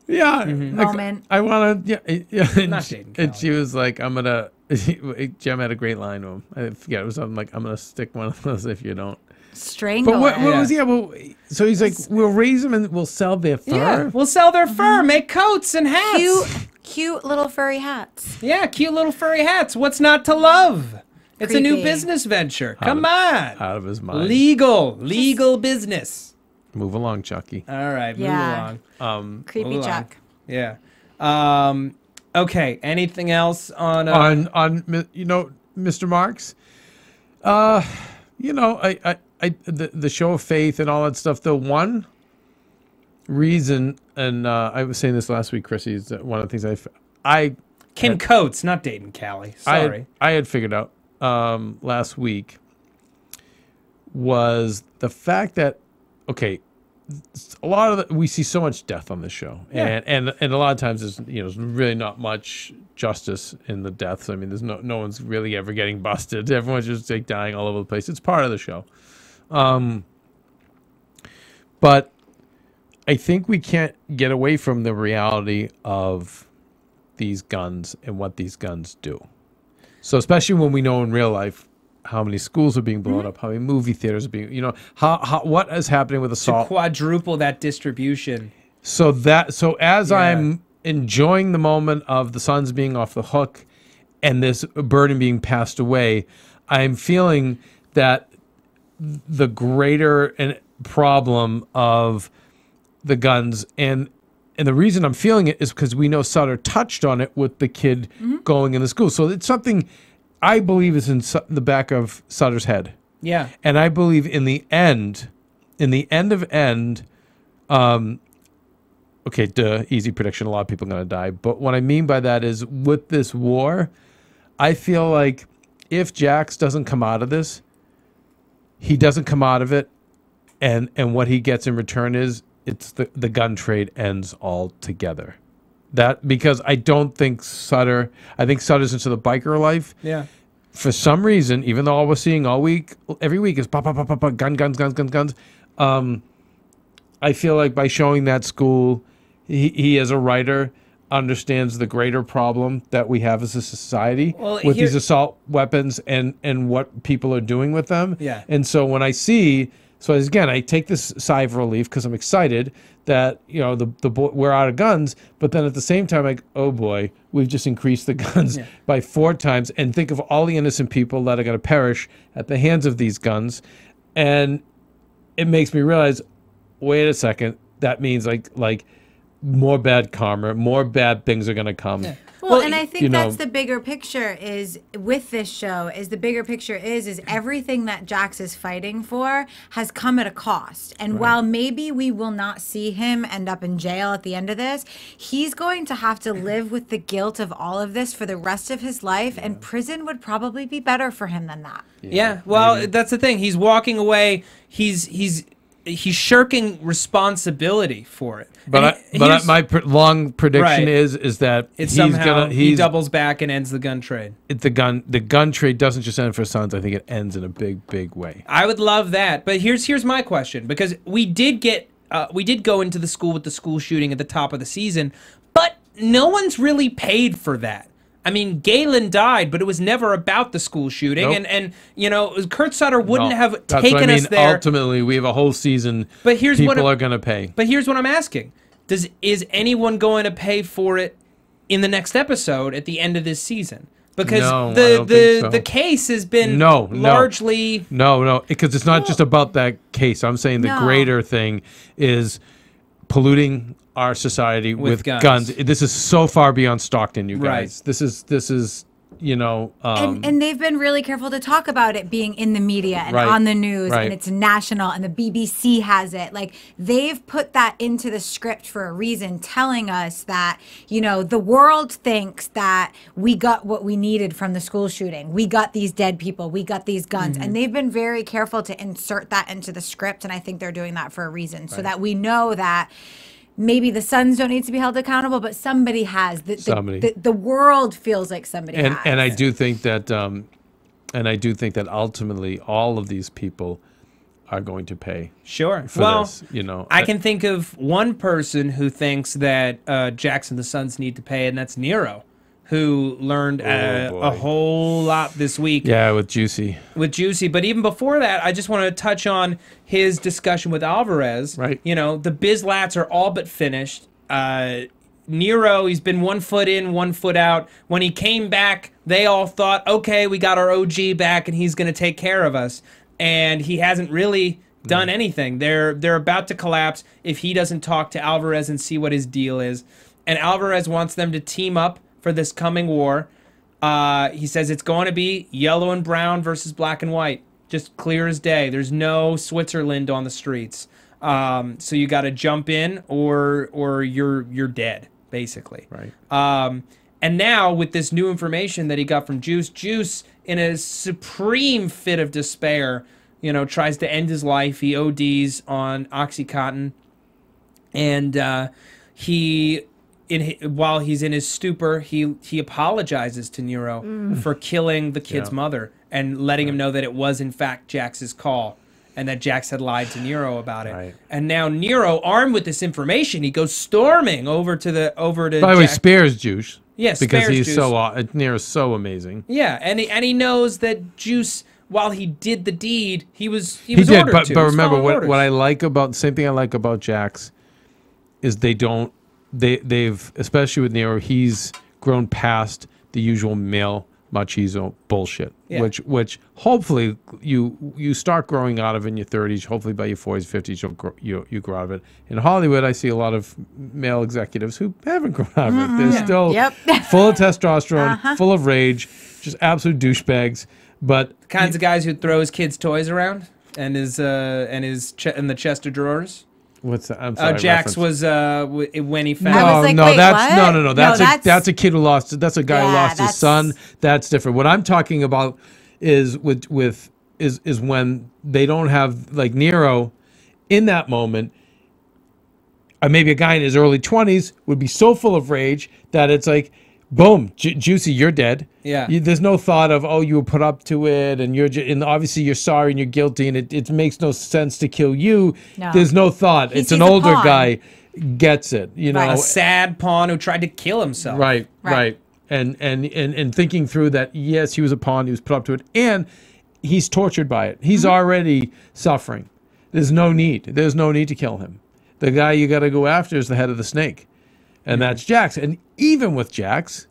Speaker 6: Yeah,
Speaker 5: Moment.
Speaker 6: I want to. Yeah. And,
Speaker 4: Not
Speaker 6: she,
Speaker 4: Dayton
Speaker 6: and she was like, "I'm gonna." Gemma had a great line to him. I forget. It was something like, "I'm gonna stick one of those if you don't."
Speaker 5: Strangle.
Speaker 6: But what
Speaker 4: Yeah.
Speaker 6: was Well, so he's like, "We'll raise them and we'll sell their fur."
Speaker 4: Yeah, we'll sell their fur, make coats and hats.
Speaker 5: Cute little furry hats.
Speaker 4: Yeah, cute little furry hats. What's not to love? It's a new
Speaker 5: Creepy.
Speaker 4: business venture. Come on.
Speaker 6: Out of his mind.
Speaker 4: Legal business.
Speaker 6: Move along, Chucky.
Speaker 4: All right,
Speaker 5: Yeah.
Speaker 4: move along.
Speaker 5: Creepy
Speaker 4: Hold on.
Speaker 5: Chuck.
Speaker 4: Yeah. Okay. Anything else on?
Speaker 6: On Mr. Marks. The show of faith and all that stuff. The one reason, and I was saying this last week, Chrissy, is that one of the things I
Speaker 4: Kim Coates, not Dayton Cali. Sorry.
Speaker 6: I had figured out last week was the fact that a lot of we see so much death on this show,
Speaker 4: Yeah.
Speaker 6: and a lot of times there's really not much justice in the deaths. I mean, there's no one's really ever getting busted. Everyone's just like dying all over the place. It's part of the show, but I think we can't get away from the reality of these guns and what these guns do. So especially when we know in real life how many schools are being blown up, how many movie theaters are being, what is happening with
Speaker 4: To
Speaker 6: assault.
Speaker 4: quadruple that distribution.
Speaker 6: So as I'm enjoying the moment of the Sons being off the hook and this burden being passed away, I'm feeling that the greater problem of the guns and the reason I'm feeling it is because we know Sutter touched on it with the kid going into school. So it's something I believe is in the back of Sutter's head.
Speaker 4: Yeah.
Speaker 6: And I believe in the end of end, easy prediction, a lot of people are going to die. But what I mean by that is with this war, I feel like if Jax doesn't come out of this, he doesn't come out of it. And what he gets in return is it's the gun trade ends altogether. Because I don't think I think Sutter's into the biker life.
Speaker 4: Yeah.
Speaker 6: For some reason, even though all we're seeing every week is pop, pop, pop, pop, pop, guns. I feel like by showing that school, he as a writer understands the greater problem that we have as a society with these assault weapons and what people are doing with them.
Speaker 4: Yeah.
Speaker 6: And so when I see, again, I take this sigh of relief because I'm excited that we're out of guns, but then at the same time, like, oh boy, we've just increased the guns by 4 times, and think of all the innocent people that are going to perish at the hands of these guns, and it makes me realize, wait a second, that means like more bad karma, more bad things are going to come.
Speaker 4: Yeah.
Speaker 5: Well, and I think
Speaker 6: you know,
Speaker 5: that's the bigger picture is with this show is the bigger picture is everything that Jax is fighting for has come at a cost. And while maybe we will not see him end up in jail at the end of this, he's going to have to live with the guilt of all of this for the rest of his life. And prison would probably be better for him than that.
Speaker 4: Yeah, well, that's the thing. He's walking away. He's shirking responsibility for it.
Speaker 6: But my long prediction is that
Speaker 4: he doubles back and ends the gun trade.
Speaker 6: The gun trade doesn't just end for Sons. I think it ends in a big way.
Speaker 4: I would love that. But here's my question, because we did go into the school with the school shooting at the top of the season, but no one's really paid for that. I mean, Galen died, but it was never about the school shooting,
Speaker 6: Nope.
Speaker 4: and you know, Kurt Sutter wouldn't have
Speaker 6: That's
Speaker 4: taken
Speaker 6: what I mean.
Speaker 4: us there.
Speaker 6: Ultimately, we have a whole season.
Speaker 4: But here's what
Speaker 6: people are going to pay.
Speaker 4: But here's what I'm asking: is anyone going to pay for it in the next episode at the end of this season? Because
Speaker 6: No, I don't think so.
Speaker 4: the case has been
Speaker 6: No.
Speaker 4: largely
Speaker 6: No, because it's not just about that case. I'm saying the greater thing is polluting our society with guns. This is so far beyond Stockton, you guys. This is you know.
Speaker 5: And they've been really careful to talk about it being in the media and on the news, and it's national, and the BBC has it. Like, they've put that into the script for a reason, telling us that, you know, the world thinks that we got what we needed from the school shooting. We got these dead people. We got these guns. And they've been very careful to insert that into the script, and I think they're doing that for a reason, so that we know that maybe the Sons don't need to be held accountable, but somebody has. The world feels like somebody has.
Speaker 6: And I do think that, ultimately all of these people are going to pay.
Speaker 4: Sure.
Speaker 6: For this, you know,
Speaker 4: I can think of one person who thinks that Jax and the Sons need to pay, and that's Nero, who learned a whole lot this week.
Speaker 6: Yeah, with Juicy.
Speaker 4: But even before that, I just want to touch on his discussion with Alvarez.
Speaker 6: Right.
Speaker 4: You know, the Bizlats are all but finished. Nero, he's been 1 foot in, 1 foot out. When he came back, they all thought, okay, we got our OG back and he's going to take care of us. And he hasn't really done anything. They're about to collapse if he doesn't talk to Alvarez and see what his deal is. And Alvarez wants them to team up for this coming war. He says it's going to be yellow and brown versus black and white. Just clear as day. There's no Switzerland on the streets. So you got to jump in or you're dead, basically.
Speaker 6: Right.
Speaker 4: And now with this new information that he got from Juice in a supreme fit of despair, you know, tries to end his life. He ODs on OxyContin. And while he's in his stupor, he apologizes to Nero for killing the kid's mother and letting him know that it was in fact Jax's call and that Jax had lied to Nero about it. Right. And now Nero, armed with this information, he goes storming over to
Speaker 6: By the way, spares Juice.
Speaker 4: Yes,
Speaker 6: because he's Nero's so amazing.
Speaker 4: Yeah, and he knows that Juice, while he did the deed, he was
Speaker 6: did,
Speaker 4: ordered to.
Speaker 6: But remember what I like about the same thing I like about Jax is they've especially with Nero, he's grown past the usual male machismo bullshit, which hopefully you start growing out of in your 30s. Hopefully by your 40s, 50s, you grow out of it. In Hollywood, I see a lot of male executives who haven't grown out of it. They're still full of testosterone, full of rage, just absolute douchebags. But
Speaker 4: the kinds of guys who throw his kids' toys around and in the chest of drawers.
Speaker 6: What's that? I'm sorry.
Speaker 4: Jax was when he found.
Speaker 5: I was like,
Speaker 6: no,
Speaker 5: wait,
Speaker 6: no.
Speaker 5: what?
Speaker 6: That's a kid who lost. That's a guy who lost his son. That's different. What I'm talking about is is when they don't have, like, Nero in that moment. Maybe a guy in his early 20s would be so full of rage that it's like, boom, Juicy, you're dead.
Speaker 4: Yeah.
Speaker 6: There's no thought of, oh, you were put up to it, and obviously you're sorry and you're guilty, and it makes no sense to kill you. No. There's no thought. It's an older guy gets it, you know.
Speaker 4: A sad pawn who tried to kill himself.
Speaker 6: Right. And thinking through that, yes, he was a pawn, he was put up to it, and he's tortured by it. He's already suffering. There's no need to kill him. The guy you got to go after is the head of the snake. And that's Jax. And even with Jax,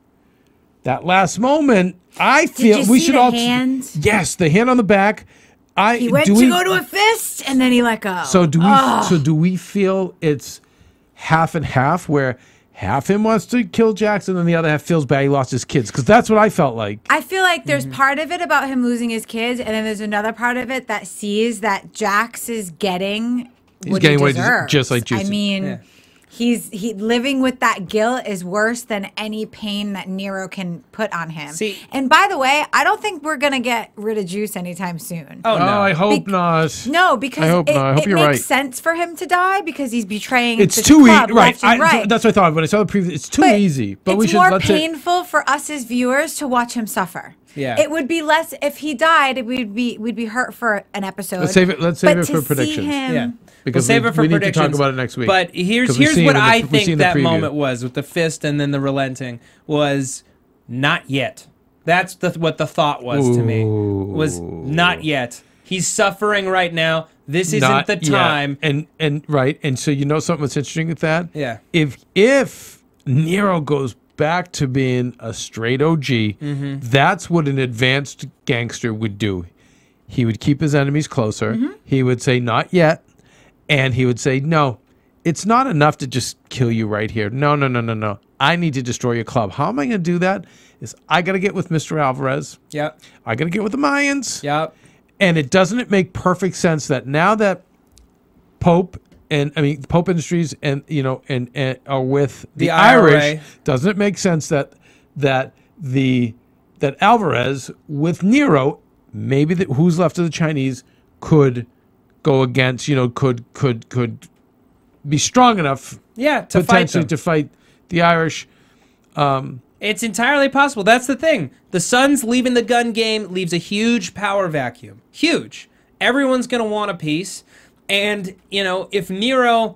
Speaker 6: that last moment, I feel we should all. Yes, the hand on the back.
Speaker 5: He went to go to a fist, and then he let go.
Speaker 6: So do we? So do we feel it's half and half, where half him wants to kill Jax, and then the other half feels bad he lost his kids. Because that's what I felt like.
Speaker 5: I feel like there's part of it about him losing his kids, and then there's another part of it that sees that Jax is getting what he deserves.
Speaker 6: Just like Juicy.
Speaker 5: I mean.
Speaker 4: Yeah.
Speaker 5: He living with that guilt is worse than any pain that Nero can put on him.
Speaker 4: See,
Speaker 5: and by the way, I don't think we're gonna get rid of Juice anytime soon.
Speaker 4: Oh no,
Speaker 6: I hope not.
Speaker 5: No, because
Speaker 6: I hope not. I hope
Speaker 5: it
Speaker 6: you're
Speaker 5: makes
Speaker 6: right.
Speaker 5: sense for him to die because he's betraying.
Speaker 6: It's
Speaker 5: this
Speaker 6: too
Speaker 5: club
Speaker 6: easy, right?
Speaker 5: left and right.
Speaker 6: That's what I thought when I saw the preview. It's too easy. But we
Speaker 5: it's
Speaker 6: should.
Speaker 5: more
Speaker 6: Let's say,
Speaker 5: painful for us as viewers to watch him suffer.
Speaker 4: Yeah.
Speaker 5: It would be less if he died. We'd be hurt for an episode.
Speaker 6: Let's save it. Let's save it for
Speaker 5: to see
Speaker 6: predictions.
Speaker 5: him-
Speaker 4: yeah.
Speaker 6: Because
Speaker 4: we'll save it for
Speaker 6: we need to
Speaker 4: predictions.
Speaker 6: talk about it next week.
Speaker 4: But here's
Speaker 6: 'Cause we've seen
Speaker 4: what
Speaker 6: it in the-
Speaker 4: I
Speaker 6: we've
Speaker 4: think
Speaker 6: seen the
Speaker 4: that
Speaker 6: preview.
Speaker 4: moment was with the fist and then the relenting was not yet. That's what the thought was to me. Was not yet. He's suffering right now. This isn't
Speaker 6: Not
Speaker 4: the
Speaker 6: yet.
Speaker 4: time.
Speaker 6: And right. And so you know something that's interesting with that?
Speaker 4: Yeah.
Speaker 6: If Nero goes back to being a straight OG, that's what an advanced gangster would do. He would keep his enemies closer. He would say, not yet. And he would say, no, it's not enough to just kill you right here. No. I need to destroy your club. How am I going to do that? Is I got to get with Mr. Alvarez.
Speaker 4: Yep.
Speaker 6: I got to get with the Mayans.
Speaker 4: Yep.
Speaker 6: And doesn't it make perfect sense that now that Pope Industries and are with the Irish, doesn't it make sense that Alvarez with Nero, maybe who's left of the Chinese, could go against, could be strong enough,
Speaker 4: To
Speaker 6: potentially
Speaker 4: fight
Speaker 6: to fight the Irish.
Speaker 4: It's entirely possible. That's the thing. The Suns leaving the gun game leaves a huge power vacuum. Huge. Everyone's going to want a piece. And, if Nero...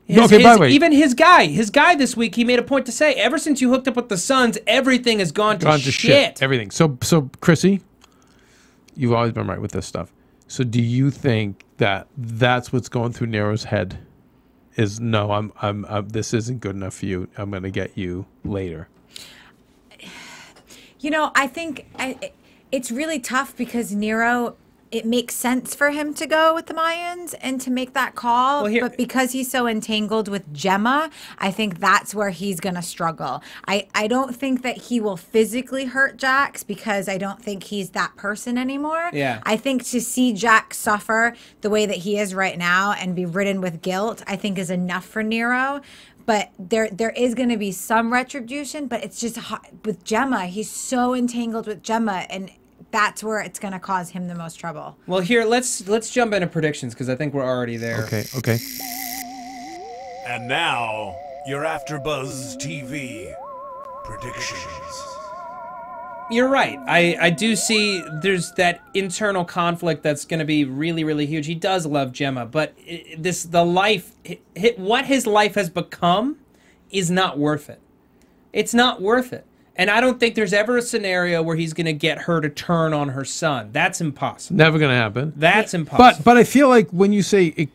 Speaker 4: by the way, even his guy this week, he made a point to say, ever since you hooked up with the Suns, everything has gone to shit.
Speaker 6: Everything. So Chrissy, you've always been right with this stuff. So do you think that that's what's going through Nero's head? Is no, I'm this isn't good enough for you. I'm going to get you later.
Speaker 5: I think it's really tough because Nero, it makes sense for him to go with the Mayans and to make that call. But because he's so entangled with Gemma, I think that's where he's going to struggle. I don't think that he will physically hurt Jax because I don't think he's that person anymore.
Speaker 4: Yeah.
Speaker 5: I think to see Jax suffer the way that he is right now and be ridden with guilt, I think is enough for Nero. But there is going to be some retribution, but it's just with Gemma. He's so entangled with Gemma, and that's where it's going to cause him the most trouble.
Speaker 4: Well, here, let's jump into predictions because I think we're already there.
Speaker 6: Okay.
Speaker 1: And now, your AfterBuzz TV predictions.
Speaker 4: You're right. I do see there's that internal conflict that's going to be really, really huge. He does love Gemma, but what his life has become is not worth it. It's not worth it. And I don't think there's ever a scenario where he's going to get her to turn on her son. That's impossible.
Speaker 6: Never going to happen.
Speaker 4: That's impossible.
Speaker 6: But I feel like when you say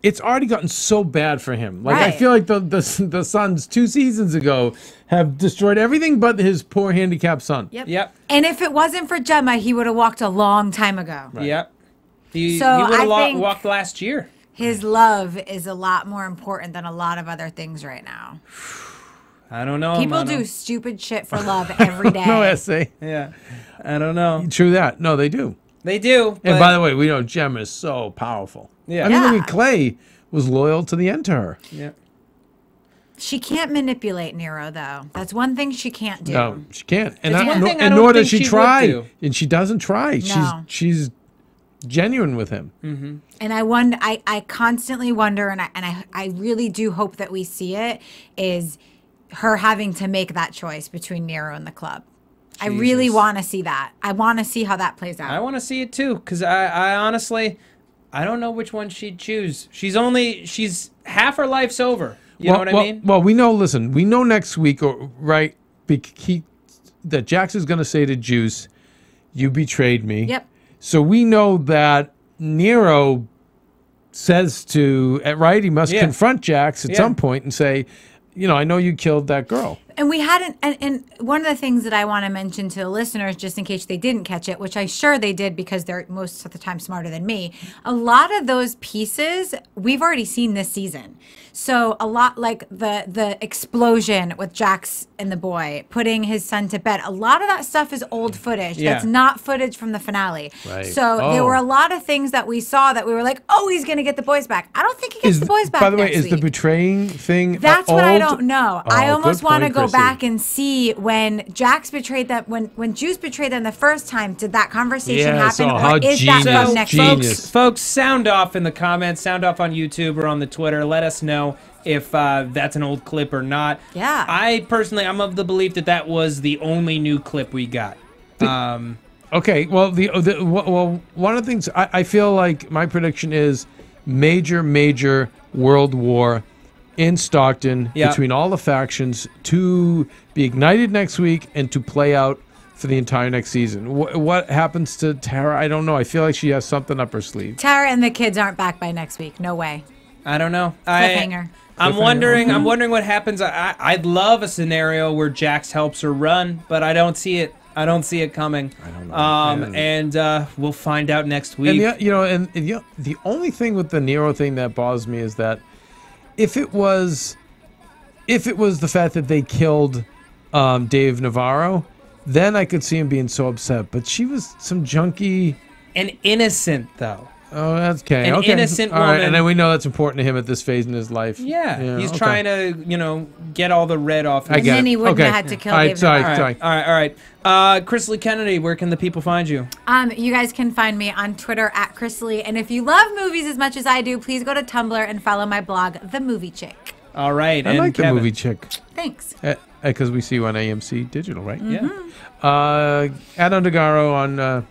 Speaker 6: it's already gotten so bad for him. Like I feel like the Suns 2 seasons ago have destroyed everything but his poor handicapped son.
Speaker 4: Yep.
Speaker 5: And if it wasn't for Gemma, he would have walked a long time ago.
Speaker 4: Right. Yep. He
Speaker 5: So
Speaker 4: would have
Speaker 5: I think
Speaker 4: walked last year.
Speaker 5: his love is a lot more important than a lot of other things right now.
Speaker 4: I don't know.
Speaker 5: People do stupid shit for love every day.
Speaker 6: No essay.
Speaker 4: Yeah. I don't know.
Speaker 6: True that. No, they do.
Speaker 4: They do.
Speaker 6: And by the way, we know Gemma is so powerful.
Speaker 4: Yeah.
Speaker 6: I mean,
Speaker 5: Yeah.
Speaker 6: look at Clay was loyal to the end to her.
Speaker 4: Yeah.
Speaker 5: She can't manipulate Nero, though. That's one thing she can't do.
Speaker 6: No, she can't. And,
Speaker 4: It's one thing I
Speaker 6: and
Speaker 4: don't
Speaker 6: nor does
Speaker 4: think
Speaker 6: she
Speaker 4: she would
Speaker 6: try.
Speaker 4: do.
Speaker 6: And she doesn't try.
Speaker 5: No.
Speaker 6: She's genuine with him.
Speaker 5: And I constantly wonder, and I really do hope that we see it, is her having to make that choice between Nero and the club. I really
Speaker 4: Jesus.
Speaker 5: want to see that. I want to see how that plays out.
Speaker 4: I want to see it too, because I honestly, I don't know which one she'd choose. She's half her life's over. You know what I mean?
Speaker 6: Well, we know next week, right? That Jax is going to say to Juice, "You betrayed me."
Speaker 5: Yep.
Speaker 6: So we know that Nero says to, right? He must confront Jax at some point and say, I know you killed that girl.
Speaker 5: And we hadn't, and one of the things that I want to mention to the listeners, just in case they didn't catch it, which I'm sure they did because they're most of the time smarter than me, a lot of those pieces we've already seen this season. So a lot like the explosion with Jax and the boy putting his son to bed, a lot of that stuff is old footage.
Speaker 4: Yeah.
Speaker 5: That's not footage from the finale.
Speaker 6: Right.
Speaker 5: So there were a lot of things that we saw that we were like, oh, he's going to get the boys back. I don't think he gets the boys back.
Speaker 6: By the way,
Speaker 5: next
Speaker 6: is the
Speaker 5: week.
Speaker 6: betraying thing
Speaker 5: That's what I
Speaker 6: old?
Speaker 5: don't know.
Speaker 6: Oh,
Speaker 5: I almost
Speaker 6: good
Speaker 5: want to
Speaker 6: point,
Speaker 5: go
Speaker 6: Krisily.
Speaker 5: back and see when Jax betrayed them, when Juice betrayed them the first time. Did that conversation
Speaker 6: Yes,
Speaker 5: happen,
Speaker 6: oh, how
Speaker 5: or is that
Speaker 6: genius,
Speaker 5: from next
Speaker 6: genius.
Speaker 5: week?
Speaker 4: Folks, sound off in the comments, sound off on YouTube or on the Twitter. Let us know if that's an old clip or not.
Speaker 5: Yeah.
Speaker 4: I personally, I'm of the belief that that was the only new clip we got.
Speaker 6: Okay, well, one of the things I feel like my prediction is major world war in Stockton between all the factions to be ignited next week and to play out for the entire next season. What happens to Tara? I don't know. I feel like she has something up her sleeve.
Speaker 5: Tara and the kids aren't back by next week. No way.
Speaker 4: I don't know.
Speaker 5: Cliffhanger.
Speaker 4: I'm wondering what happens. I'd love a scenario where Jax helps her run, but I don't see it. I don't see it coming.
Speaker 6: I don't know.
Speaker 4: And we'll find out next week.
Speaker 6: And the only thing with the Nero thing that bothers me is that if it was the fact that they killed Dave Navarro, then I could see him being so upset. But she was some junkie.
Speaker 4: An innocent though.
Speaker 6: Oh, that's okay.
Speaker 4: An innocent
Speaker 6: all right,
Speaker 4: woman.
Speaker 6: and then we know that's important to him at this phase in his life.
Speaker 4: Yeah, he's trying to, get all the red off.
Speaker 6: I get
Speaker 5: then
Speaker 6: it.
Speaker 5: he wouldn't
Speaker 6: Okay.
Speaker 5: have had to kill
Speaker 6: All right,
Speaker 5: David.
Speaker 6: sorry.
Speaker 4: All right. Krisily Kennedy, where can the people find you?
Speaker 5: You guys can find me on Twitter at Krisily. And if you love movies as much as I do, please go to Tumblr and follow my blog, The Movie Chick.
Speaker 4: All right.
Speaker 6: I
Speaker 4: and
Speaker 6: like
Speaker 4: Keven.
Speaker 6: the movie chick.
Speaker 5: Thanks.
Speaker 6: Because we see you on AMC Digital, right?
Speaker 4: Yeah.
Speaker 6: At Undergaro on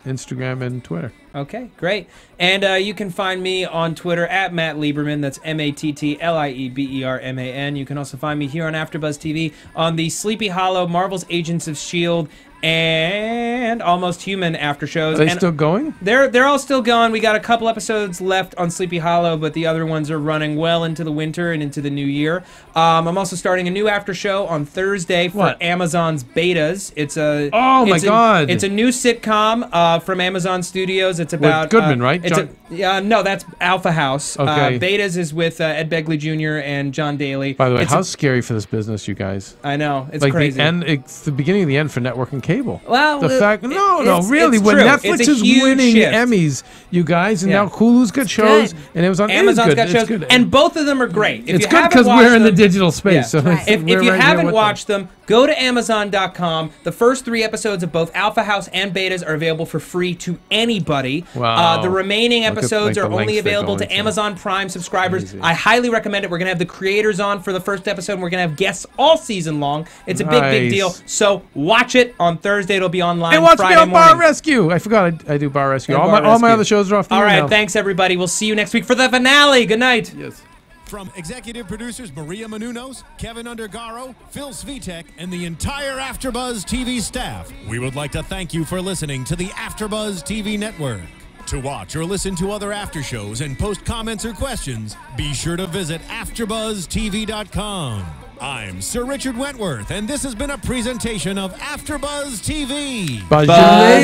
Speaker 6: Instagram and Twitter.
Speaker 4: Okay, great. And you can find me on Twitter at Matt Lieberman. That's MattLieberman. You can also find me here on AfterBuzz TV on the Sleepy Hollow, Marvel's Agents of S.H.I.E.L.D., and Almost Human after shows.
Speaker 6: Are they still going?
Speaker 4: They're all still going. We got a couple episodes left on Sleepy Hollow, but the other ones are running well into the winter and into the new year. I'm also starting a new after show on Thursday for Amazon's Betas. It's a
Speaker 6: God!
Speaker 4: It's a new sitcom from Amazon Studios. It's about
Speaker 6: with Goodman, right?
Speaker 4: No, that's Alpha House.
Speaker 6: Okay.
Speaker 4: Betas is with Ed Begley Jr. and John Daly.
Speaker 6: By the way, how scary for this business, you guys.
Speaker 4: I know, it's
Speaker 6: like
Speaker 4: crazy.
Speaker 6: it's the beginning of the end for network and cable.
Speaker 4: Well,
Speaker 6: the fact, really,
Speaker 4: it's
Speaker 6: when
Speaker 4: true.
Speaker 6: Netflix
Speaker 4: It's a
Speaker 6: is
Speaker 4: huge
Speaker 6: winning
Speaker 4: shift.
Speaker 6: Emmys, you guys, and now Hulu's got shows, and Amazon's
Speaker 4: got shows, and both of them are great. If
Speaker 6: it's
Speaker 4: you
Speaker 6: good
Speaker 4: haven't
Speaker 6: because
Speaker 4: watched
Speaker 6: we're in the
Speaker 4: them-
Speaker 6: digital space. So
Speaker 5: Right.
Speaker 4: If
Speaker 6: we're
Speaker 4: you
Speaker 6: right there
Speaker 4: haven't
Speaker 6: with
Speaker 4: watched them, go to Amazon.com. The first 3 episodes of both Alpha House and Betas are available for free to anybody.
Speaker 6: Wow.
Speaker 4: The remaining
Speaker 6: Look at,
Speaker 4: episodes
Speaker 6: like,
Speaker 4: are
Speaker 6: the
Speaker 4: only
Speaker 6: lengths they're
Speaker 4: available to
Speaker 6: going to.
Speaker 4: Amazon Prime subscribers.
Speaker 6: Crazy.
Speaker 4: I highly recommend it. We're going to have the creators on for the first episode, and we're going to have guests all season long. It's a big
Speaker 6: Nice.
Speaker 4: deal. So watch it on Thursday. It'll be online
Speaker 6: And watch
Speaker 4: Friday
Speaker 6: me on
Speaker 4: morning.
Speaker 6: Bar Rescue. I forgot I do Bar Rescue.
Speaker 4: And
Speaker 6: All
Speaker 4: Bar
Speaker 6: my
Speaker 4: Rescue.
Speaker 6: other shows are off the
Speaker 4: All
Speaker 6: air
Speaker 4: right,
Speaker 6: now.
Speaker 4: thanks everybody. We'll see you next week for the finale. Good night.
Speaker 6: Yes.
Speaker 3: From executive producers Maria Menounos, Keven Undergaro, Phil Svitek, and the entire AfterBuzz TV staff, we would like to thank you for listening to the AfterBuzz TV network. To watch or listen to other after shows and post comments or questions, be sure to visit AfterBuzzTV.com. I'm Sir Richard Wentworth, and this has been a presentation of AfterBuzz TV.
Speaker 6: Buzz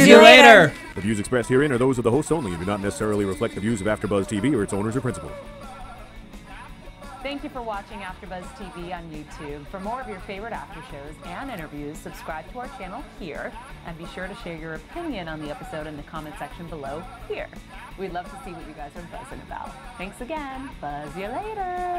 Speaker 4: You later.
Speaker 7: The views expressed herein are those of the hosts only and do not necessarily reflect the views of AfterBuzz TV or its owners or principals.
Speaker 8: Thank you for watching AfterBuzz TV on YouTube. For more of your favorite after shows and interviews, subscribe to our channel here, and be sure to share your opinion on the episode in the comment section below here. We'd love to see what you guys are buzzing about. Thanks again. Buzz you later.